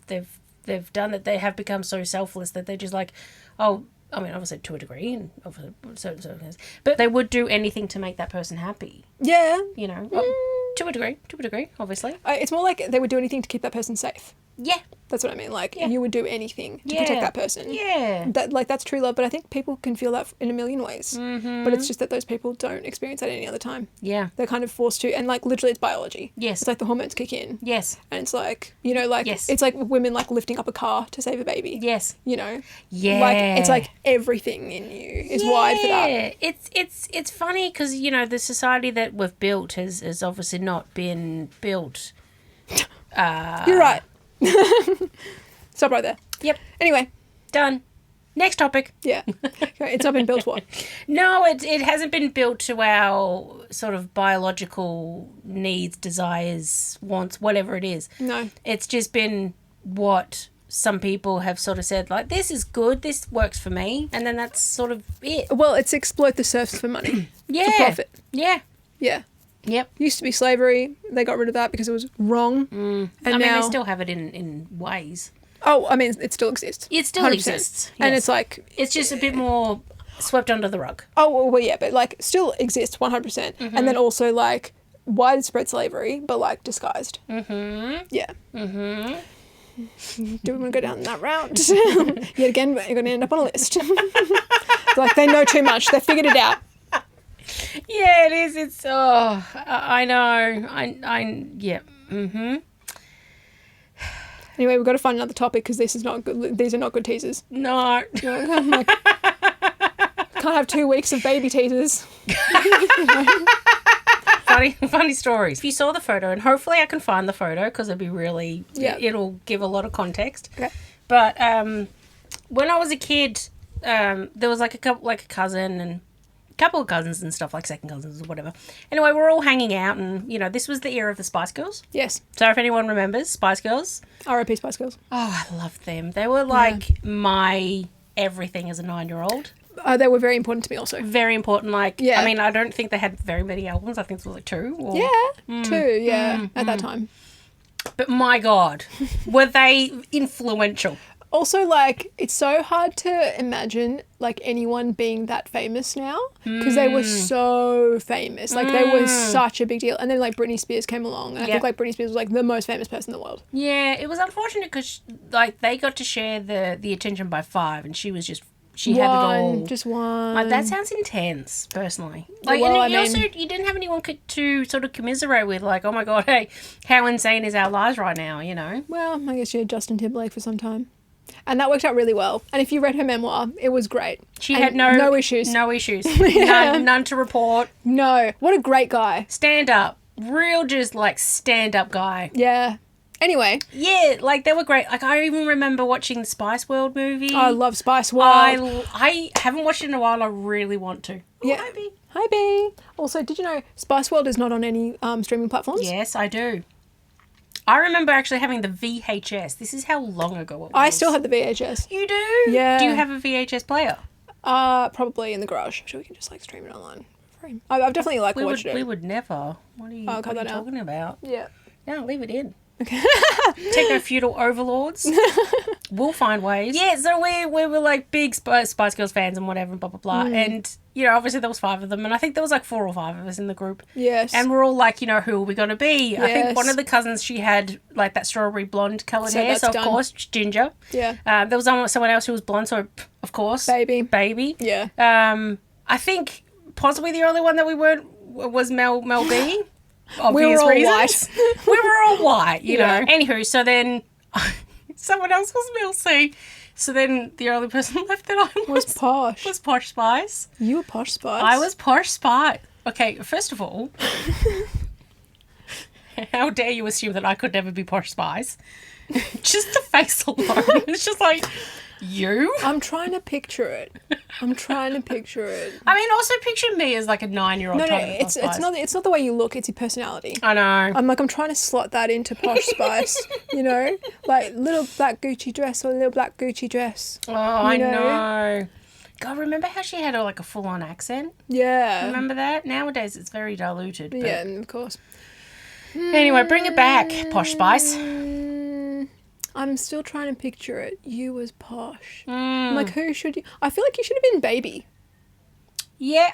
done, that they have become so selfless that they're just like, oh, I mean, obviously to a degree, and obviously certain circumstances, but they would do anything to make that person happy. Yeah. You know, to a degree, obviously. It's more like they would do anything to keep that person safe. Yeah. That's what I mean. Like, you would do anything to Yeah. protect that person. Yeah. That's true love, but I think people can feel that in a million ways. Mm-hmm. But it's just that those people don't experience that any other time. Yeah. They're kind of forced to, and, like, literally it's biology. Yes. It's like the hormones kick in. Yes. And it's like, you know, like, Yes. it's like women, like, lifting up a car to save a baby. Yes. You know? Yeah. Like, it's like everything in you is wired for that. Yeah. It's funny because, you know, the society that we've built has obviously not been built. You're right. Stop right there. Yep. Anyway. Done. Next topic. Yeah. Okay, it's not been built what? No, it hasn't been built to our sort of biological needs, desires, wants, whatever it is. No. It's just been what some people have sort of said, like, this is good, this works for me, and then that's sort of it. Well, it's exploit the serfs for money. Yeah. For profit. Yeah. Yeah. Yep. Used to be slavery. They got rid of that because it was wrong. And I mean, now, they still have it in ways. oh, I mean, it still exists. It still 100%. exists. And yes. it's like, It's just a bit more swept under the rug. oh, well, yeah, but, like, still exists 100%. And then also, like, widespread slavery, but, like, disguised. Mm-hmm. Yeah. Mm-hmm. Do we want to go down that route? Yet again, you're going to end up on a list. It's like, they know too much. They figured it out. Yeah, it is. It's, oh, I know. Yeah. Mm-hmm. Anyway, we've got to find another topic because this is not good. These are not good teasers. No. I'm like, can't have 2 weeks of baby teasers. Funny stories. If you saw the photo, and hopefully I can find the photo because it'll be really, it'll give a lot of context. Okay. But when I was a kid, there was like a cousin and a couple of cousins and stuff, like second cousins or whatever. Anyway, we're all hanging out, and, you know, this was the era of the Spice Girls. Yes. So if anyone remembers Spice Girls. R.I.P. Spice Girls. Oh, I loved them. They were like my everything as a 9-year-old. They were very important to me also. Very important. Like, Yeah. I mean, I don't think they had very many albums. I think it was like 2. Or, Yeah, 2, yeah, at that time. But my God, were they influential? Also, like, it's so hard to imagine, like, anyone being that famous now because they were so famous. Like, they were such a big deal. And then, like, Britney Spears came along, and I think, like, Britney Spears was, like, the most famous person in the world. Yeah, it was unfortunate because, like, they got to share the attention by 5, and she was just, she had it all. Just one. Like, that sounds intense, personally. Like, Well, and I also, you didn't have anyone to sort of commiserate with, like, oh my God, hey, how insane is our lives right now, you know? Well, I guess she had Justin Timberlake for some time. And that worked out really well. And if you read her memoir, it was great. She And had no issues. No issues. Yeah. None to report. No. What a great guy. Stand up. Real just, like, stand-up guy. Yeah. Anyway. Yeah, like, they were great. Like, I even remember watching the Spice World movie. I love Spice World. I haven't watched it in a while. I really want to. Yeah. Hi, B. Hi, B. Also, did you know Spice World is not on any streaming platforms? Yes, I do. I remember actually having the VHS. This is how long ago it was. I still have the VHS. You do? Yeah. Do you have a VHS player? Probably in the garage. So we can just, like, stream it online for free. I've definitely, like, watched it. We would never. What are you, cut that out. talking about? Yeah. No, leave it in. Techno-feudal overlords. We'll find ways. Yeah, so we were like big Spice Girls fans and whatever, blah, blah, blah. And, you know, obviously there was 5 of them. And I think there was like 4 or 5 of us in the group. Yes. And we're all like, you know, who are we going to be? I think Yes. one of the cousins, she had like that strawberry blonde coloured So hair. that's So, of done. course, Ginger. Yeah. There was someone else who was blonde. So, of course. Baby. Yeah. I think possibly the only one that we weren't was Mel B. Obvious We were all reasons. We were all white, you Yeah. know. Anywho, so then someone else was Mel C. So then the only person left that I Was Posh. was Posh Spice. You were Posh Spice. I was Posh Spice. Okay, first of all, how dare you assume that I could never be Posh Spice? Just the face alone. It's just like, You? I'm trying to picture it. I mean, also picture me as like a 9-year-old. No, it's not the way you look. It's your personality. I know. I'm trying to slot that into Posh Spice. You know, like little black Gucci dress or little black Gucci dress. Oh, I know. God, remember how she had like a full-on accent? Yeah. Remember that? Nowadays it's very diluted. But... Yeah, of course. Anyway, bring it back, Posh Spice. I'm still trying to picture it. You was Posh. I'm like, who should you... I feel like you should have been Baby. Yeah,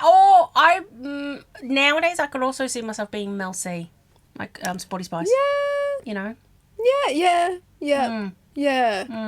nowadays I could also see myself being Mel C. Like, Sporty Spice. Yeah. You know? Yeah.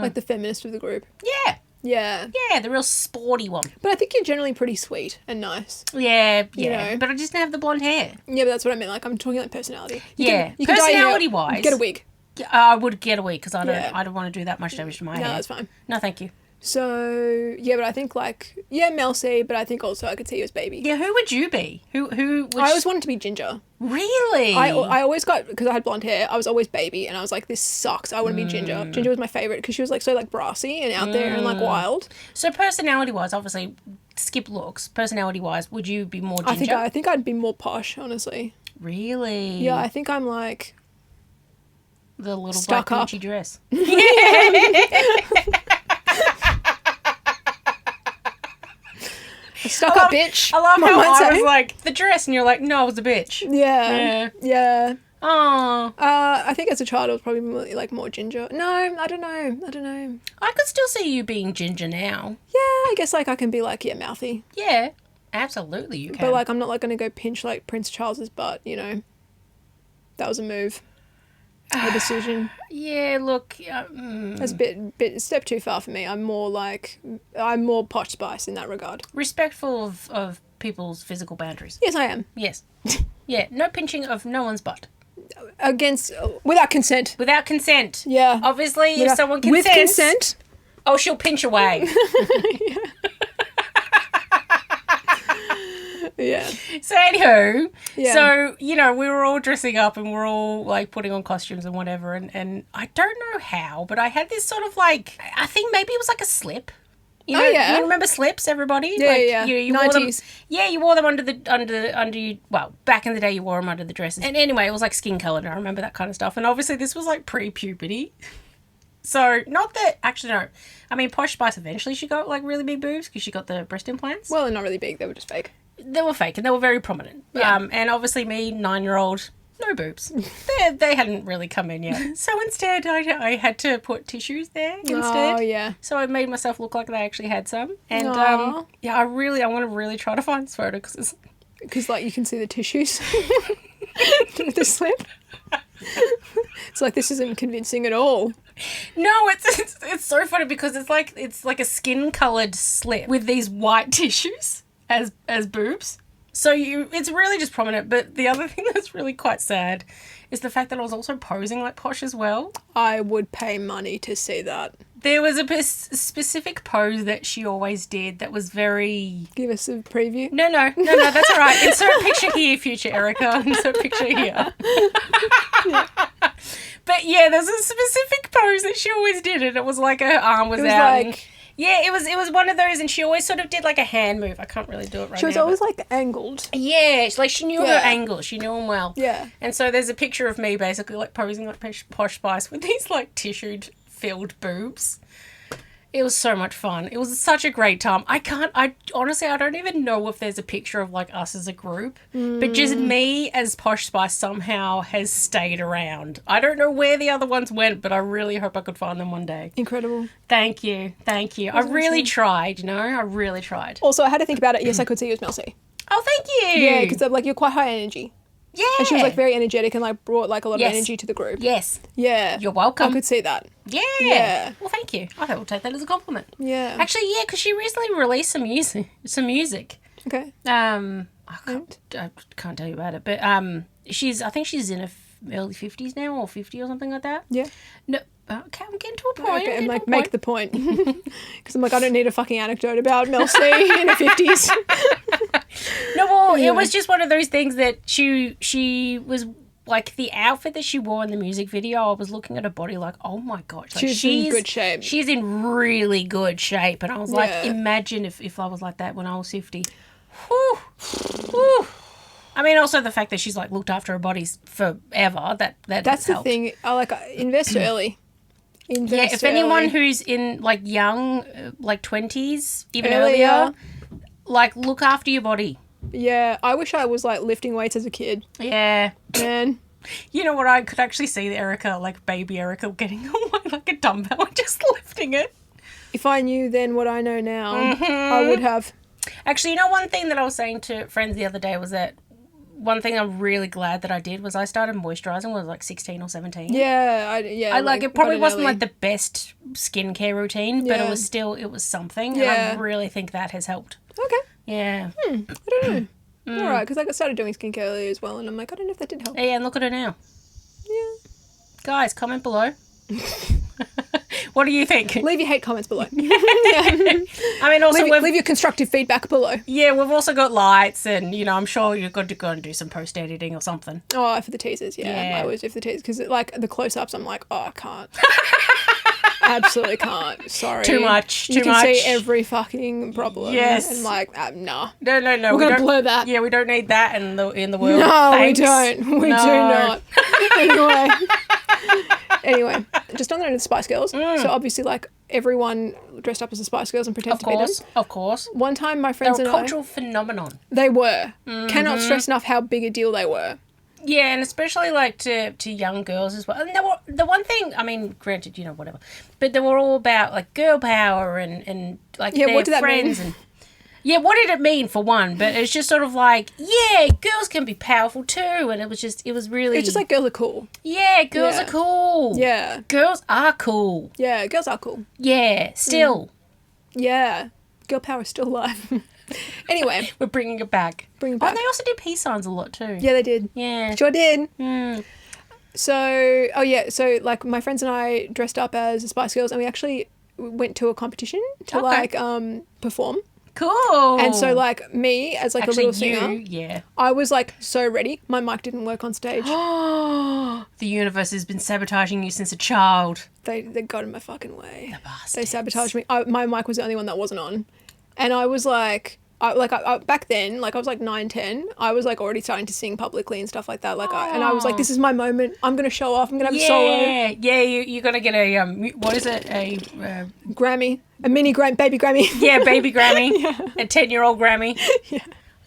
Like the feminist of the group. Yeah. Yeah. Yeah, the real sporty one. But I think you're generally pretty sweet and nice. Yeah. You know? But I just didn't have the blonde hair. Yeah, but that's what I mean. Like, I'm talking like personality. Personality-wise. Get a wig. I would get a wig because I don't want to do that much damage to my hair. No, that's fine. No, thank you. So, yeah, but I think like, Mel C, but I think also I could see you as Baby. Yeah, who would you be? Who would I always wanted to be Ginger. Really? I always got, because I had blonde hair, I was always Baby, and I was like, this sucks. I want to be Ginger. Ginger was my favourite because she was like so like brassy and out there and like wild. So personality-wise, obviously, skip looks. Personality-wise, would you be more Ginger? I think I'd be more Posh, honestly. Really? Yeah, I think I'm like... The little stuck black up. Gucci dress. Stuck up bitch. I love how I was like, the dress, and you're like, no, I was a bitch. Yeah. Oh. I think as a child I was probably more Ginger. No, I don't know. I could still see you being Ginger now. Yeah, I guess like I can be like, mouthy. Yeah, absolutely you can. But like I'm not like going to go pinch like Prince Charles's butt, you know. That was a move. A decision. Yeah, look. That's a bit step too far for me. I'm more Posh Spice in that regard. Respectful of people's physical boundaries. Yes, I am. Yes. Yeah, no pinching of no one's butt. Without consent. Without consent. Yeah. Obviously, if someone consents. With consent. Oh, she'll pinch away. Yeah. So anywho, we were all dressing up and we're all like putting on costumes and whatever, and I don't know how, but I had this sort of like, I think maybe it was like a slip. You remember slips, everybody? Yeah. You 90s. wore them, you wore them under you. Well, back in the day, you wore them under the dresses. And anyway, it was like skin colored. I remember that kind of stuff. And obviously, this was like pre-puberty. So not that actually no. I mean, Posh Spice eventually she got like really big boobs because she got the breast implants. Well, they're not really big. They were just fake. They were fake and they were very prominent. Yeah. And obviously me, 9-year-old, no boobs. they hadn't really come in yet. So instead, I had to put tissues there instead. Oh, yeah. So I made myself look like they actually had some. And Aww. I want to really try to find this photo because like you can see the tissues with the slip. It's like this isn't convincing at all. No, it's so funny because it's like a skin coloured slip with these white tissues as boobs. So it's really just prominent. But the other thing that's really quite sad is the fact that I was also posing like Posh as well. I would pay money to see that. There was a specific pose that she always did that was very... Give us a preview. No, that's all right. Insert a picture here, future Erica. Insert a picture here. Yeah. But yeah, there's a specific pose that she always did, and it was like her arm was out. Like... Yeah, it was one of those, and she always sort of did like a hand move. I can't really do it right now. She was always like angled. Yeah, like she knew her angles. She knew them well. Yeah. And so there's a picture of me basically like posing like Posh Spice with these like tissued filled boobs. It was so much fun. It was such a great time. I honestly, I don't even know if there's a picture of like us as a group, but just me as Posh Spice somehow has stayed around. I don't know where the other ones went, but I really hope I could find them one day. Incredible. Thank you. I really tried, I really tried. Also, I had to think about it. Yes, I could see you as Mel C. Oh, thank you. Yeah, because like you're quite high energy. Yeah. And she was like very energetic and like brought like a lot of energy to the group. Yes. Yeah. You're welcome. I could see that. Yeah. Well, thank you. I think we'll take that as a compliment. Yeah. Actually, yeah, because she recently released some music. Okay. I can't tell you about it, but I think she's in her early 50s now, or 50 or something like that. Yeah. No. Okay, I'm getting to a point. Okay, and like make the point. Because I'm like, I don't need a fucking anecdote about Mel C in her 50s. No, well, It was just one of those things that she was like the outfit that she wore in the music video, I was looking at her body like, oh my gosh, like She's in good shape. She's in really good shape, and I was like, imagine if I was like that when I was 50. Whew. Whew. I mean, also the fact that she's like looked after her body forever. That's the helped. thing. I like invest early. Invest If anyone early. who's in like young, like 20s, even Earlier. earlier, like look after your body. Yeah, I wish I was like lifting weights as a kid. Yeah. Man. You know what? I could actually see Erica, like baby Erica, getting like a dumbbell and just lifting it. If I knew then what I know now, I would have. Actually, you know, one thing that I was saying to friends the other day was that one thing I'm really glad that I did was I started moisturising when I was like 16 or 17. Yeah, I like it probably got wasn't early. like the best skincare routine, but Yeah. it was something. Yeah. And I really think that has helped. Okay. Yeah. I don't know. All right, because I started doing skincare earlier as well, and I'm like, I don't know if that did help. Yeah, and look at her now. Yeah. Guys, comment below. What do you think? Leave your hate comments below. I mean, also leave your constructive feedback below. yeah, we've also got lights, and you know, I'm sure you're going to go and do some post editing or something. Oh, for the teasers, yeah. Yeah. I always do for the teasers because like the close-ups, I'm like, oh, I can't. Absolutely can't. Sorry. Too much. You Too can much. see every fucking problem. Yes. And like, nah. No. We're we gonna don't- blur that. Yeah, we don't need that in the world. No, Thanks. we don't. We No. do not. Anyway, just on the note of the Spice Girls. So obviously, like everyone dressed up as the Spice Girls and pretended to be them. Of course. One time, my They're friends a and cultural phenomenon. they were. Cannot stress enough how big a deal they were. Yeah, and especially like to young girls as well. And they were, the one thing, I mean, granted, you know, whatever, but they were all about like girl power and like Yeah, their what did that friends mean? and yeah, what did it mean for one? But it's just sort of like, yeah, girls can be powerful too, and it was really It's just like girls are cool. yeah, girls Yeah. are cool. Yeah. Girls are cool. Yeah, girls are cool. Yeah, still Yeah. Girl power is still alive. Anyway, we're bringing it back. bring it Oh, back. and they also do peace signs a lot too. Yeah, they did. Yeah. Sure did. Mm. So, so like my friends and I dressed up as the Spice Girls and we actually went to a competition to Okay. like perform. Cool. And so like me as like actually, a little singer, yeah. I was like so ready. My mic didn't work on stage. The universe has been sabotaging you since a child. They got in my fucking way. The bastards. They sabotaged me. My mic was the only one that wasn't on. And I was like, I back then, like I was like 9, 10, I was like already starting to sing publicly and stuff like that. Like and I was like, this is my moment. I'm going to show off. I'm going to have a solo. Yeah, you're going to get a, what is it? A, Grammy. A mini baby Grammy. yeah, baby Grammy. A 10-year-old Grammy. Yeah.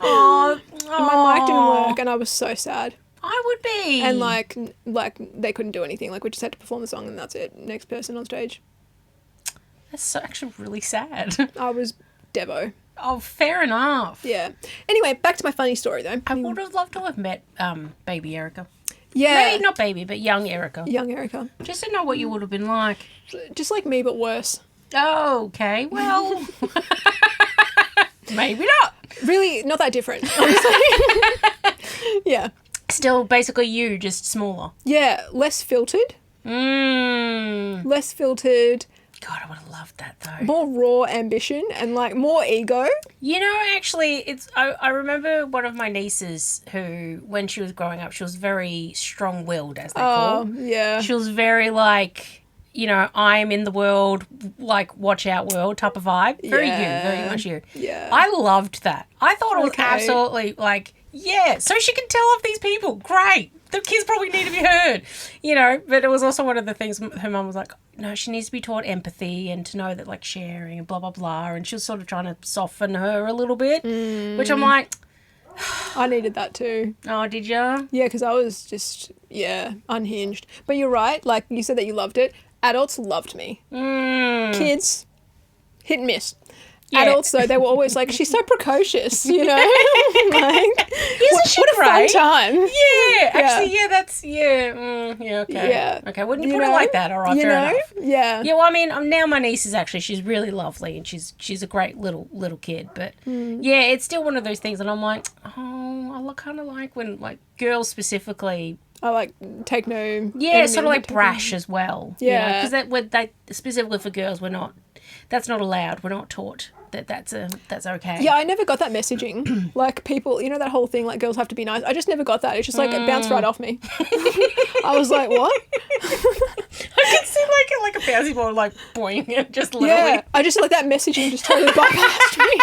Oh, My mic didn't work and I was so sad. I would be. And like they couldn't do anything. Like we just had to perform the song and that's it. Next person on stage. That's actually really sad. I was Devo. Oh, fair enough. Yeah. Anyway, back to my funny story though. I would have loved to have met baby Erica. Yeah. Maybe not baby, but young Erica. Young Erica. Just to know what you would have been like. Just like me, but worse. Oh, okay. Well, maybe not. Really, not that different, honestly. Yeah. Still, basically you, just smaller. Yeah, less filtered. Less filtered, God, I would have loved that though. more raw ambition, and like more ego. You know, actually, I remember one of my nieces who, when she was growing up, she was very strong-willed, as they call. Yeah. She was very like, you know, I'm in the world, like watch out world type of vibe. Very you, very much you. Yeah. I loved that. I thought it was Okay. absolutely like, yeah, so she can tell off these people. Great. The kids probably need to be heard, you know, but it was also one of the things her mum was like, no, she needs to be taught empathy and to know that like sharing and blah, blah, blah. And she was sort of trying to soften her a little bit, which I'm like, I needed that too. oh, did ya? Yeah, because I was just, unhinged. But you're right. Like, you said that you loved it. Adults loved me. Kids, hit and miss. Yeah. Adults, though, they were always like, she's so precocious, you know? Like, Isn't she what a fun great? time. Yeah, actually, okay. Yeah. Okay, when you You put it know? like that, all right, You fair know? enough. Yeah. Yeah, well, I mean, now my niece is actually, she's really lovely and she's a great little kid. But yeah, it's still one of those things that I'm like, oh, I kind of like when like girls specifically, I like take no. yeah, sort of like brash as well. Yeah. Because that specifically for girls, that's not allowed. We're not taught that's okay. Yeah, I never got that messaging. Like people, you know that whole thing, like girls have to be nice. I just never got that. It's just like it bounced right off me. I was like, what? I can see like a bouncy ball like boing and just literally. Yeah, I just like that messaging just totally bypassed me.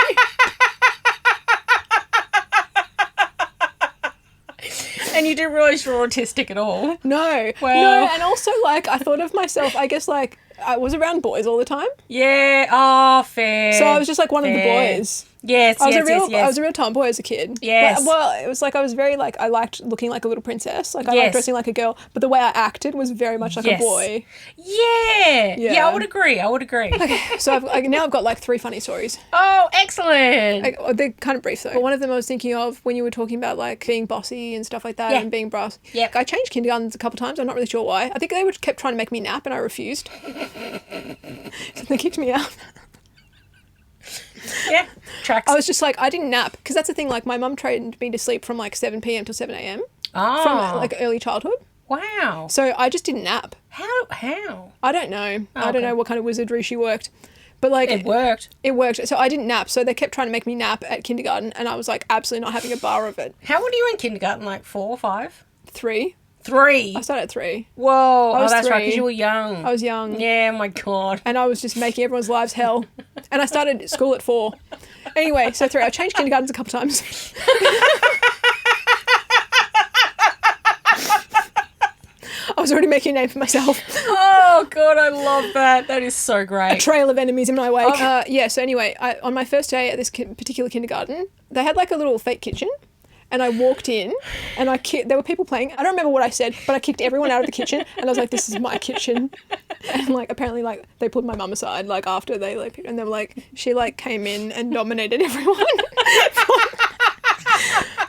And you didn't realise you were autistic at all. No. Well. No, and also like I thought of myself, I guess like I was around boys all the time. Yeah. Oh, fair. So I was just like one of the boys. Yes, I was yes. I was a real tomboy as a kid. Yes. Well, it was like I was very like I liked looking like a little princess. Like I Yes. liked dressing like a girl, but the way I acted was very much like a boy. Yeah. Yeah. Yeah, I would agree. So now I've got like 3 funny stories. Oh, excellent. Like, they're kind of brief though. But one of them I was thinking of when you were talking about like being bossy and stuff like that and being brass. Yep. I changed kindergartens a couple of times. I'm not really sure why. I think they kept trying to make me nap and I refused. So they kicked me out. Yeah, tracks. I was just like, I didn't nap because that's the thing. Like my mum trained me to sleep from like 7 p.m. till 7 a.m. Oh. from like early childhood. Wow. So I just didn't nap. How? I don't know. Oh, I don't know what kind of wizardry she worked. But like It worked. It worked. So I didn't nap. So they kept trying to make me nap at kindergarten and I was like absolutely not having a bar of it. How old are you in kindergarten? Like 4 or 5? 3. 3. I started at 3. Whoa. I was oh, that's right, 3. because you were young. I was young. Yeah, my God. And I was just making everyone's lives hell. And I started school at 4. Anyway, so 3. I changed kindergartens a couple times. I was already making a name for myself. Oh, God, I love that. That is so great. A trail of enemies in my wake. So anyway, on my first day at this particular kindergarten, they had like a little fake kitchen. And I walked in and there were people playing. I don't remember what I said, but I kicked everyone out of the kitchen. And I was like, this is my kitchen. And like, apparently like they pulled my mum aside like after they like, and they were like, she like came in and dominated everyone.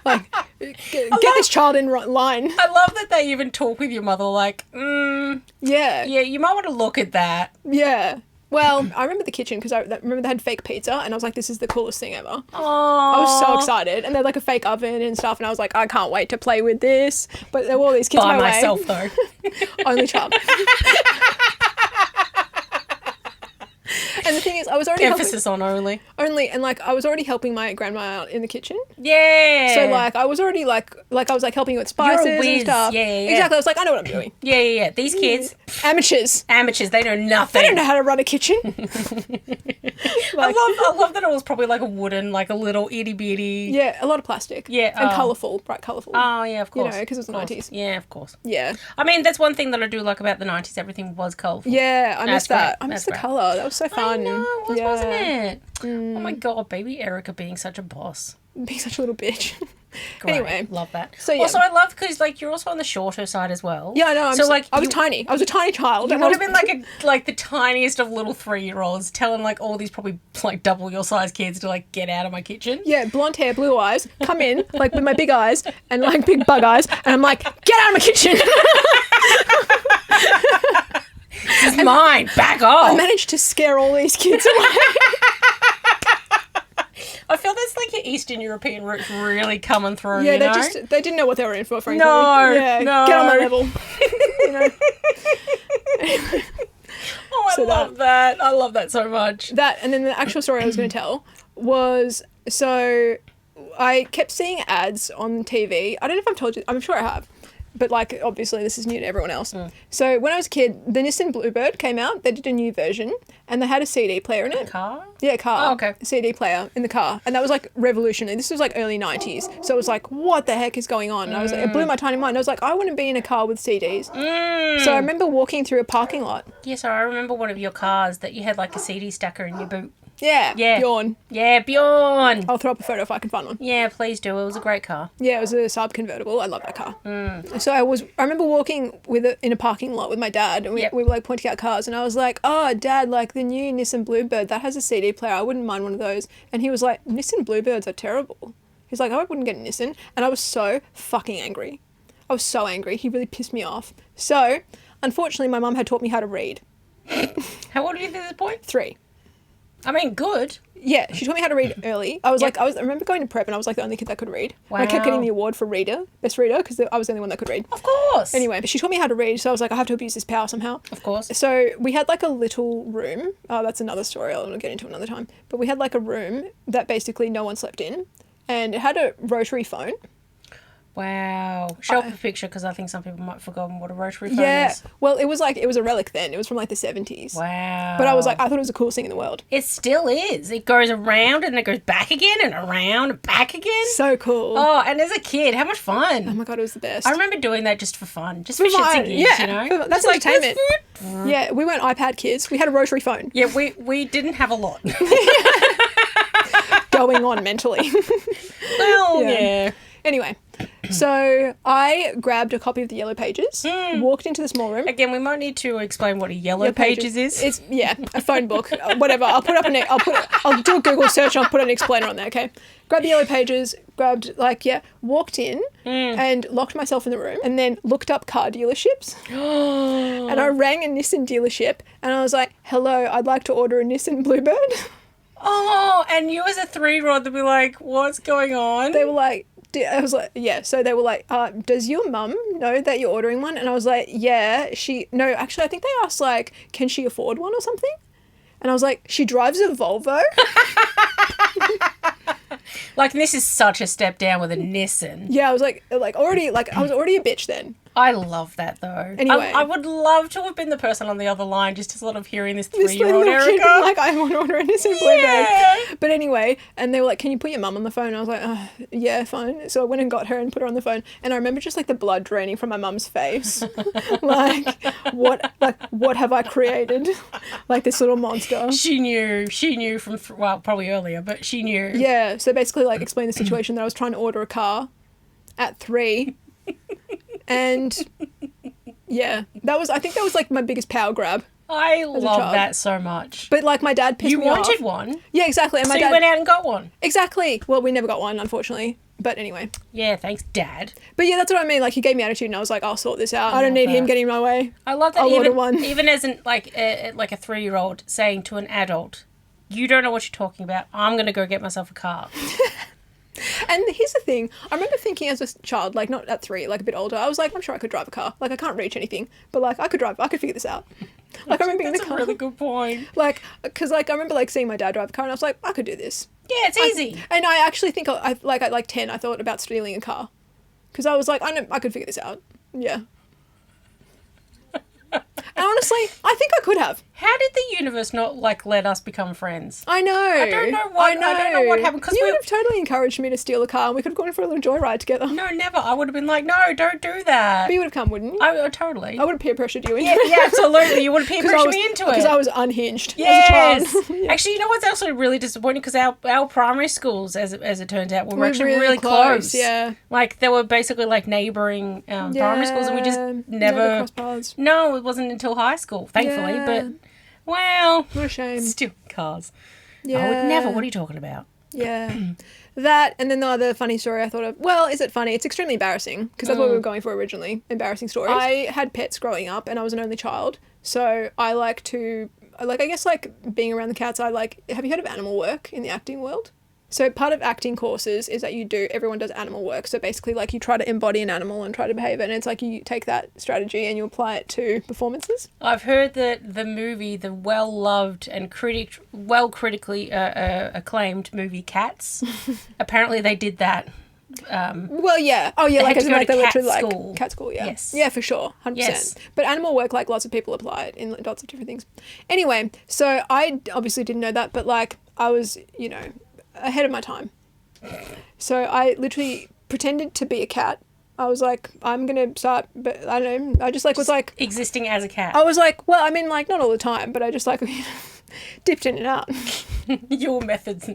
Like, get this child in line. I love that they even talk with your mother like, Yeah. yeah, you might want to look at that. Yeah. Well, I remember the kitchen because I remember they had fake pizza and I was like, this is the coolest thing ever. Oh. I was so excited. And they had like a fake oven and stuff and I was like, I can't wait to play with this. But there were all these kids By my myself, way. though. Only child. And the thing is, I was already Emphasis on only. and like I was already helping my grandma out in the kitchen. Yeah. So like I was already like I was like helping with spices You're a whiz. and stuff. Yeah. Exactly. I was like, I know what I'm doing. Yeah. These kids, Amateurs. they know nothing. They don't know how to run a kitchen. I love that it was probably like a wooden, like a little itty bitty. Yeah, a lot of plastic. Yeah, and oh. colourful, bright colourful. Oh yeah, of course. You know, because it was the 90s. Yeah, of course. Yeah. I mean, that's one thing that I do like about the 90s. Everything was colourful. Yeah, I missed that. great. I missed That's the great. colour. That was so I fun. know, it was, wasn't it? Oh Mm. my God, baby Erica being such a boss. Being such a little bitch. Great. Anyway. Love that. So, yeah. Also, I love because like you're also on the shorter side as well. Yeah, I know. So like I was tiny. I was a tiny child. You and I would was- have been like the tiniest of little 3-year-olds telling like all these probably like double your size kids to like get out of my kitchen. Yeah, blonde hair, blue eyes, come in, like with my big eyes and like big bug eyes, and I'm like, get out of my kitchen. This is mine. Back off. I managed to scare all these kids away. I feel that's like your Eastern European roots really coming through. Yeah, you know? they didn't know what they were in for, frankly. No, yeah, no. get on my level. You know? Oh, I love that. I love that so much. That, and then the actual story I was going to tell was, so I kept seeing ads on TV. I don't know if I've told you, I'm sure I have. But, like, obviously this is new to everyone else. So when I was a kid, the Nissan Bluebird came out. They did a new version. And they had a CD player in it. Car? Yeah, car. Oh, okay. A CD player in the car. And that was, like, revolutionary. This was, like, early 90s. So it was like, what the heck is going on? And I was like, it blew my tiny mind. I was like, I wouldn't be in a car with CDs. So I remember walking through a parking lot. Yes, I remember one of your cars that you had, like, a CD stacker in your boot. Yeah. Yeah. Bjorn. Yeah, Bjorn. I'll throw up a photo if I can find one. Yeah, please do. It was a great car. Yeah, it was a Saab convertible. I love that car. So I remember walking in a parking lot with my dad, and we were like pointing out cars, and I was like, "Oh, Dad, like the new Nissan Bluebird that has a CD player. I wouldn't mind one of those." And he was like, "Nissan Bluebirds are terrible." He's like, "I wouldn't get a Nissan," and I was so fucking angry. I was so angry. He really pissed me off. So, unfortunately, my mum had taught me how to read. How old are you at this point? 3. I mean, good. Yeah, she taught me how to read early. I was I remember going to prep and I was like the only kid that could read. Wow. And I kept getting the award for best reader, because I was the only one that could read. Of course. Anyway, she taught me how to read, so I was like, I have to abuse this power somehow. Of course. So we had like a little room. Oh, that's another story I'll get into another time. But we had like a room that basically no one slept in, and it had a rotary phone. Wow. Show up a picture, because I think some people might have forgotten what a rotary phone Yeah. is. Well, it was a relic then. It was from like the 70s. Wow. But I was like, I thought it was the coolest thing in the world. It still is. It goes around and it goes back again and around and back again. So cool. Oh, and as a kid, how much fun. Oh my God, it was the best. I remember doing that just for fun. Just for shits fun, and gigs, yeah. you know? That's It's entertainment. Like, Yeah, we weren't iPad kids. We had a rotary phone. yeah, we didn't have a lot. Going on mentally. Well, yeah. Anyway, so I grabbed a copy of the Yellow Pages, walked into the small room. Again, we might need to explain what a yellow pages is. It's a phone book, whatever. I'll do a Google search and I'll put an explainer on there. Okay, grab the Yellow Pages, walked in and locked myself in the room, and then looked up car dealerships. And I rang a Nissan dealership and I was like, "Hello, I'd like to order a Nissan Bluebird." Oh, and you as a 3-year-old would be like, what's going on? They were like, I was like, yeah. So they were like, does your mum know that you're ordering one? And I was like, yeah. No, actually, I think they asked, like, can she afford one or something? And I was like, she drives a Volvo? Like, this is such a step down with a Nissan. Yeah, I was I was already a bitch then. I love that, though. Anyway. I would love to have been the person on the other line just to sort of hearing this This 3-year-old little kid Erica. being like, I want to order a Nissan Yeah. Bluebird. But anyway, and they were like, can you put your mum on the phone? And I was like, yeah, fine. So I went and got her and put her on the phone. And I remember just like the blood draining from my mum's face. What have I created? Like this little monster. She knew from, probably earlier, but she knew. Yeah, so basically like explain the situation that I was trying to order a car at 3. And yeah, I think that was like my biggest power grab. I love child. that so much. But like my dad pissed You me off. wanted one, Yeah, exactly. And so my you dad went out and got one. Exactly. Well, we never got one, unfortunately. But anyway. Yeah, thanks, Dad. But yeah, that's what I mean. Like he gave me attitude and I was like, I'll sort this out. I don't love need him that. getting in my way. I love that. I'll order one. Even as a 3-year-old saying to an adult, "You don't know what you're talking about. I'm going to go get myself a car." And here's the thing. I remember thinking as a child, like not at 3, like a bit older, I was like, I'm sure I could drive a car. Like I can't reach anything, but like I could figure this out. Like I remember being in the That's car. a really good point. Like, because like I remember like seeing my dad drive a car and I was like, I could do this. Yeah, it's easy. And I actually think at like 10, I thought about stealing a car. Because I was like, I know I could figure this out. Yeah. And honestly, I think I could have. How did the universe not let us become friends? I know. I don't know what happened, 'cause you we- would have totally encouraged me to steal a car and we could have gone for a little joyride together. No, never. I would have been like, no, don't do that. But you would have come, wouldn't you? Totally. I would have peer pressured you into Yeah, it. yeah, absolutely. You would have peer pressured me into it. Because I was unhinged Yes. as a child. Yeah. Actually, you know what's also really disappointing? Because our primary schools, as it turns out, were We're actually really close, close. yeah. Like, they were basically like neighbouring primary schools, and we just never crossed paths. No, it wasn't until high school, thankfully. Yeah. But, well, What a shame. still cars. Yeah. I would never. What are you talking about? Yeah. That, and then the other funny story I thought of, well, is it funny? It's extremely embarrassing, because that's what we were going for originally, embarrassing stories. I had pets growing up, and I was an only child, so I like to, I guess, being around the cats, have you heard of animal work in the acting world? So part of acting courses is that everyone does animal work. So basically, you try to embody an animal and try to behave it. And it's like you take that strategy and you apply it to performances. I've heard that the movie, the well-loved and critically acclaimed movie Cats, apparently they did that. Well, yeah. Oh, yeah, They had to go to they're cat literally school. cat school, yeah. Yes. Yeah, for sure. 100%. Yes. But animal work, lots of people apply it in lots of different things. Anyway, so I obviously didn't know that, but I was, ahead of my time. So I literally pretended to be a cat. I was like, I'm going to start, but I don't know. I just was like... Existing as a cat. I was like, well, I mean, not all the time, but I just dipped in and out. Your methods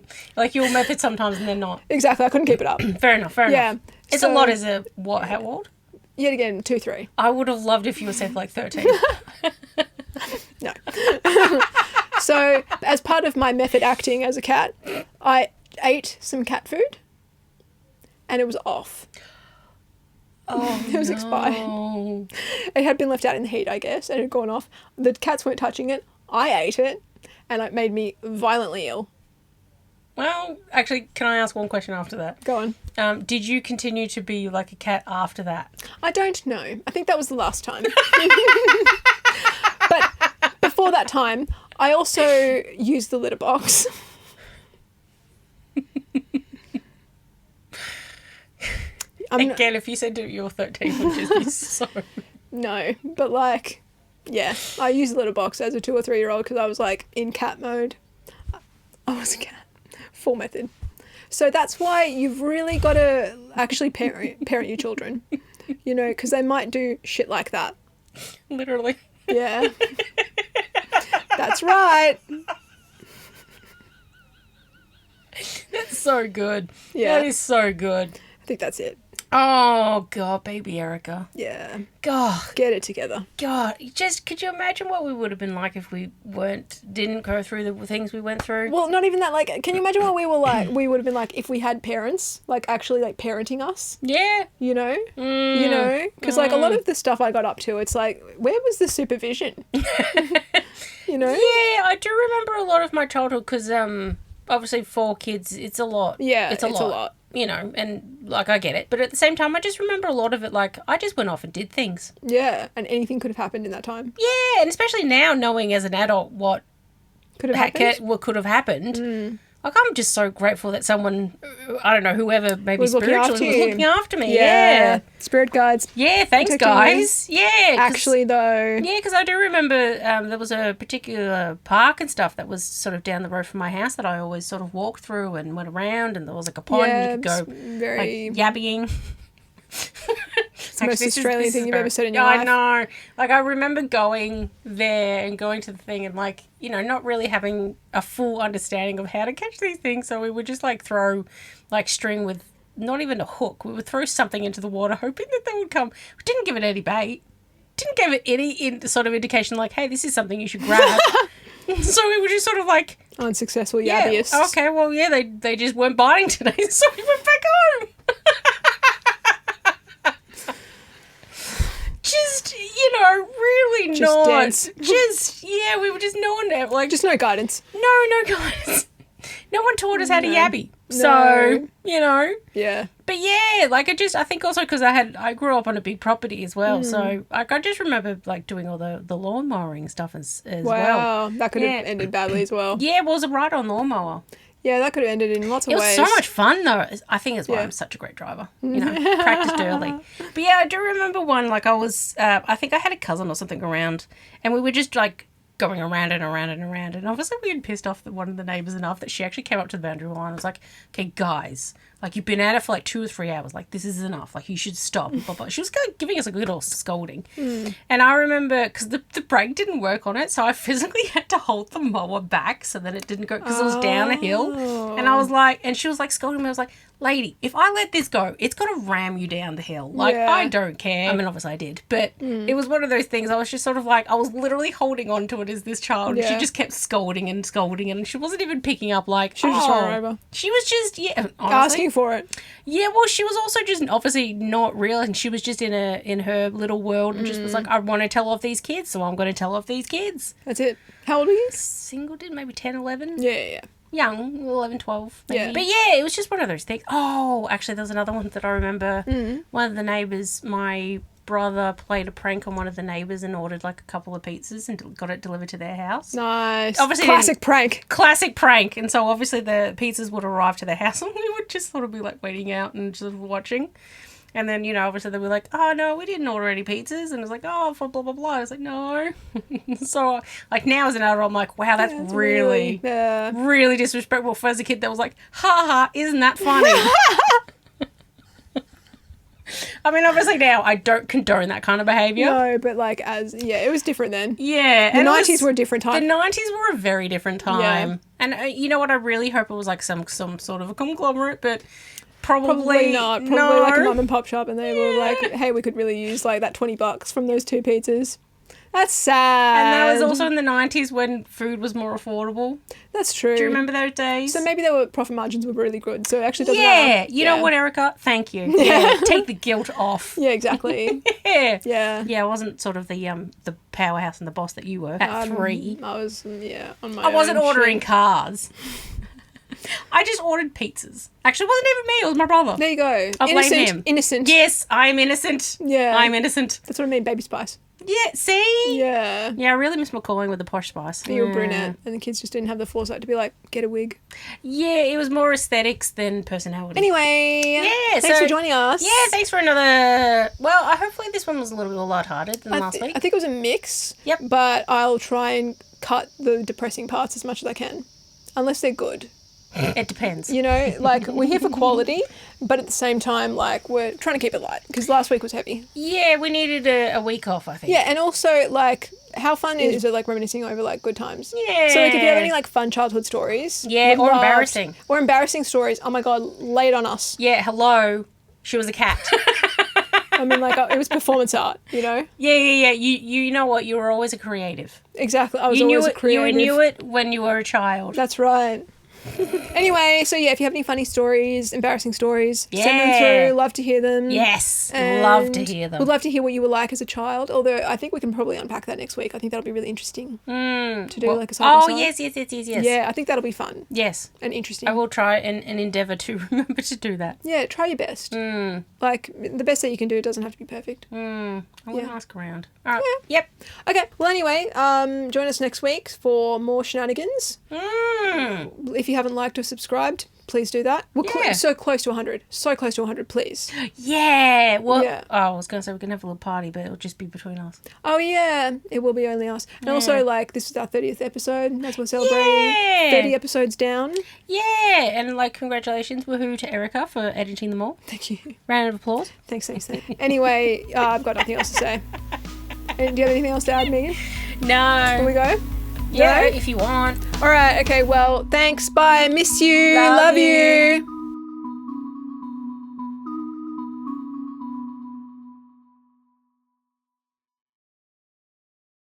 sometimes and they're not. Exactly. I couldn't keep it up. Fair enough. Yeah. It's a lot as a, what, how old? Yet again, 2, 3. I would have loved if you were said 13. No. So, as part of my method acting as a cat, I ate some cat food and it was off. Oh, It was expired. It had been left out in the heat, I guess, and it had gone off. The cats weren't touching it. I ate it and it made me violently ill. Well, actually, can I ask one question after that? Go on. Did you continue to be like a cat after that? I don't know. I think that was the last time. But before that time, I also used the litter box. Again, if you said you're 13, would just be so... No, but like, yeah, I used the litter box as a 2 or 3 year old because I was like in cat mode. I was a cat. Full method. So that's why you've really got to actually parent your children, you know, because they might do shit like that. Literally. Yeah. That's right. That's so good. Yeah. That is so good. I think that's it. Oh, God, baby Erica. Yeah. God. Get it together. God, just could you imagine what we would have been like if we didn't go through the things we went through? Well, not even that. Like, can you imagine what we were like? We would have been like if we had parents, like actually like parenting us. Yeah. You know. You know, because like a lot of the stuff I got up to, it's like, where was the supervision? You know. Yeah, I do remember a lot of my childhood because obviously 4 kids, it's a lot. Yeah, it's a lot. You know, and like I get it, but at the same time, I just remember a lot of it. Like I just went off and did things. Yeah, and anything could have happened in that time. Yeah, and especially now, knowing as an adult what Could have happened. what could have happened. Like I'm just so grateful that someone, I don't know, whoever maybe Was looking spiritually after was you. looking after me. Yeah. Spirit guides. Yeah, thanks Protecting guys. Yeah. Actually, though. Yeah, because I do remember there was a particular park and stuff that was sort of down the road from my house that I always sort of walked through and went around, and there was like a pond and you could go very like yabbying. It's the most Australian thing you've ever said in your life. I know. Like, I remember going there and going to the thing and, like, you know, not really having a full understanding of how to catch these things. So we would just, like, throw, like, string with not even a hook. We would throw something into the water hoping that they would come. We didn't give it any bait. Didn't give it any sort of indication, like, hey, this is something you should grab. So we were just sort of like... Unsuccessful yabbyists. Yeah, okay, well, yeah, they just weren't biting today, so we went back home. Just, you know, really Just not. dance. Just, yeah, we were just no one, like... Just no guidance. No guidance. No one taught us how to yabby. No. So, you know... Yeah. But yeah, like I think also because I grew up on a big property as well. So like I just remember like doing all the lawn mowing stuff as well. Wow. That could have ended badly as well. Yeah, well, it was a ride-on lawnmower. Yeah, that could have ended in lots of ways. It was so much fun though. I think it's why I'm such a great driver. You know, practiced early. But yeah, I do remember one, like I was, I think I had a cousin or something around and we were just like going around and around and around. And obviously we had pissed off one of the neighbours enough that she actually came up to the boundary line and was like, okay, guys, like you've been at it for like 2 or 3 hours. Like this is enough. Like you should stop. Blah, blah. She was giving us a good old scolding. And I remember, because the brake didn't work on it, so I physically had to hold the mower back so that it didn't go, because it was down a hill. And I was like, and she was like scolding me. I was like, lady, if I let this go, it's going to ram you down the hill. Like, I don't care. I mean, obviously I did. But it was one of those things, I was just sort of like, I was literally holding on to it as this child. Yeah. She just kept scolding and scolding, and she wasn't even picking up, like, She was just run over. She was just, honestly. Asking for it. Yeah, well, she was also just obviously not real, and she was just in her little world and just was like, I want to tell off these kids, so I'm going to tell off these kids. That's it. How old are you? Single, did maybe 10, 11? Yeah. Young, 11, 12. Maybe. Yeah. But yeah, it was just one of those things. Oh, actually, there was another one that I remember. One of the neighbours, my brother played a prank on one of the neighbours and ordered like a couple of pizzas and got it delivered to their house. Nice. Obviously, classic prank. Classic prank. And so obviously the pizzas would arrive to their house and we would just sort of be like waiting out and sort of watching. And then, you know, obviously they were like, oh, no, we didn't order any pizzas. And it was like, oh, for blah, blah, blah. I was like, no. So, like, now as an adult, I'm like, wow, that's really disrespectful. For as a kid, that was like, ha ha, isn't that funny? I mean, obviously now I don't condone that kind of behaviour. No, but like it was different then. Yeah. The 90s were a different time. The 90s were a very different time. Yeah. And you know what? I really hope it was like some sort of a conglomerate, but... Probably not. Probably like a mum and pop shop, and they were like, hey, we could really use like that $20 from those 2 pizzas. That's sad. And that was also in the 90s when food was more affordable. That's true. Do you remember those days? So maybe profit margins were really good. So it actually doesn't Yeah. matter. You know what, Erica? Thank you. Yeah. Take the guilt off. Yeah, exactly. Yeah. Yeah. Yeah, I wasn't sort of the powerhouse and the boss that you were at 3. I was, on my I wasn't own ordering shit. cars. I just ordered pizzas. Actually, it wasn't even me. It was my brother. There you go. I blame Innocent. him. Innocent. Yes, I am innocent. Yeah. I'm innocent. That's what I mean, Baby Spice. Yeah, see? Yeah. Yeah, I really miss McCalling with the posh spice. You were a brunette, and the kids just didn't have the foresight to be like, get a wig. Yeah, it was more aesthetics than personality. Anyway. Yeah, Thanks for joining us. Yeah, thanks for another... Well, hopefully this one was a little bit lighthearted than last week. I think it was a mix. Yep. But I'll try and cut the depressing parts as much as I can. Unless they're good. It depends. You know, like, we're here for quality, but at the same time, like, we're trying to keep it light. Because last week was heavy. Yeah, we needed a week off, I think. Yeah, and also, like, how fun is it, like, reminiscing over, like, good times? Yeah. So, like, if you have any, like, fun childhood stories. Yeah, we'd or love- embarrassing. Or embarrassing stories. Oh, my God, lay it on us. Yeah, hello. She was a cat. I mean, like, it was performance art, you know? Yeah. You know what? You were always a creative. Exactly. I was You knew always a it. creative. You knew it when you were a child. That's right. Anyway, so yeah, if you have any funny stories, embarrassing stories, send them Yeah. through. Love to hear them. Yes, And love to hear them. We'd love to hear what you were like as a child. Although I think we can probably unpack that next week. I think that'll be really interesting to do, like a side by side. Yes. Yeah, I think that'll be fun Yes. and interesting. I will try and endeavour to remember to do that. Yeah, try your best. Like, the best that you can do doesn't have to be perfect. I want to Yeah. ask around. All right. Yep. Okay, well, anyway, join us next week for more shenanigans. If you haven't liked or subscribed, please do that. We're Yeah. so close to 100. So close to 100, please. Yeah. Well, Yeah. oh, I was going to say we can have a little party, but it'll just be between us. Oh, yeah. It will be only us. And also, like, this is our 30th episode. As we're celebrating Yeah. 30 episodes down. Yeah. And, like, congratulations, woohoo, to Erica for editing them all. Thank you. Round of applause. Thanks. Anyway, I've got nothing else to say. And do you have anything else to add, Megan? No. Can we go? Yeah, No? if you want. All right. Okay. Well, thanks. Bye. Miss you. Love Love you. you.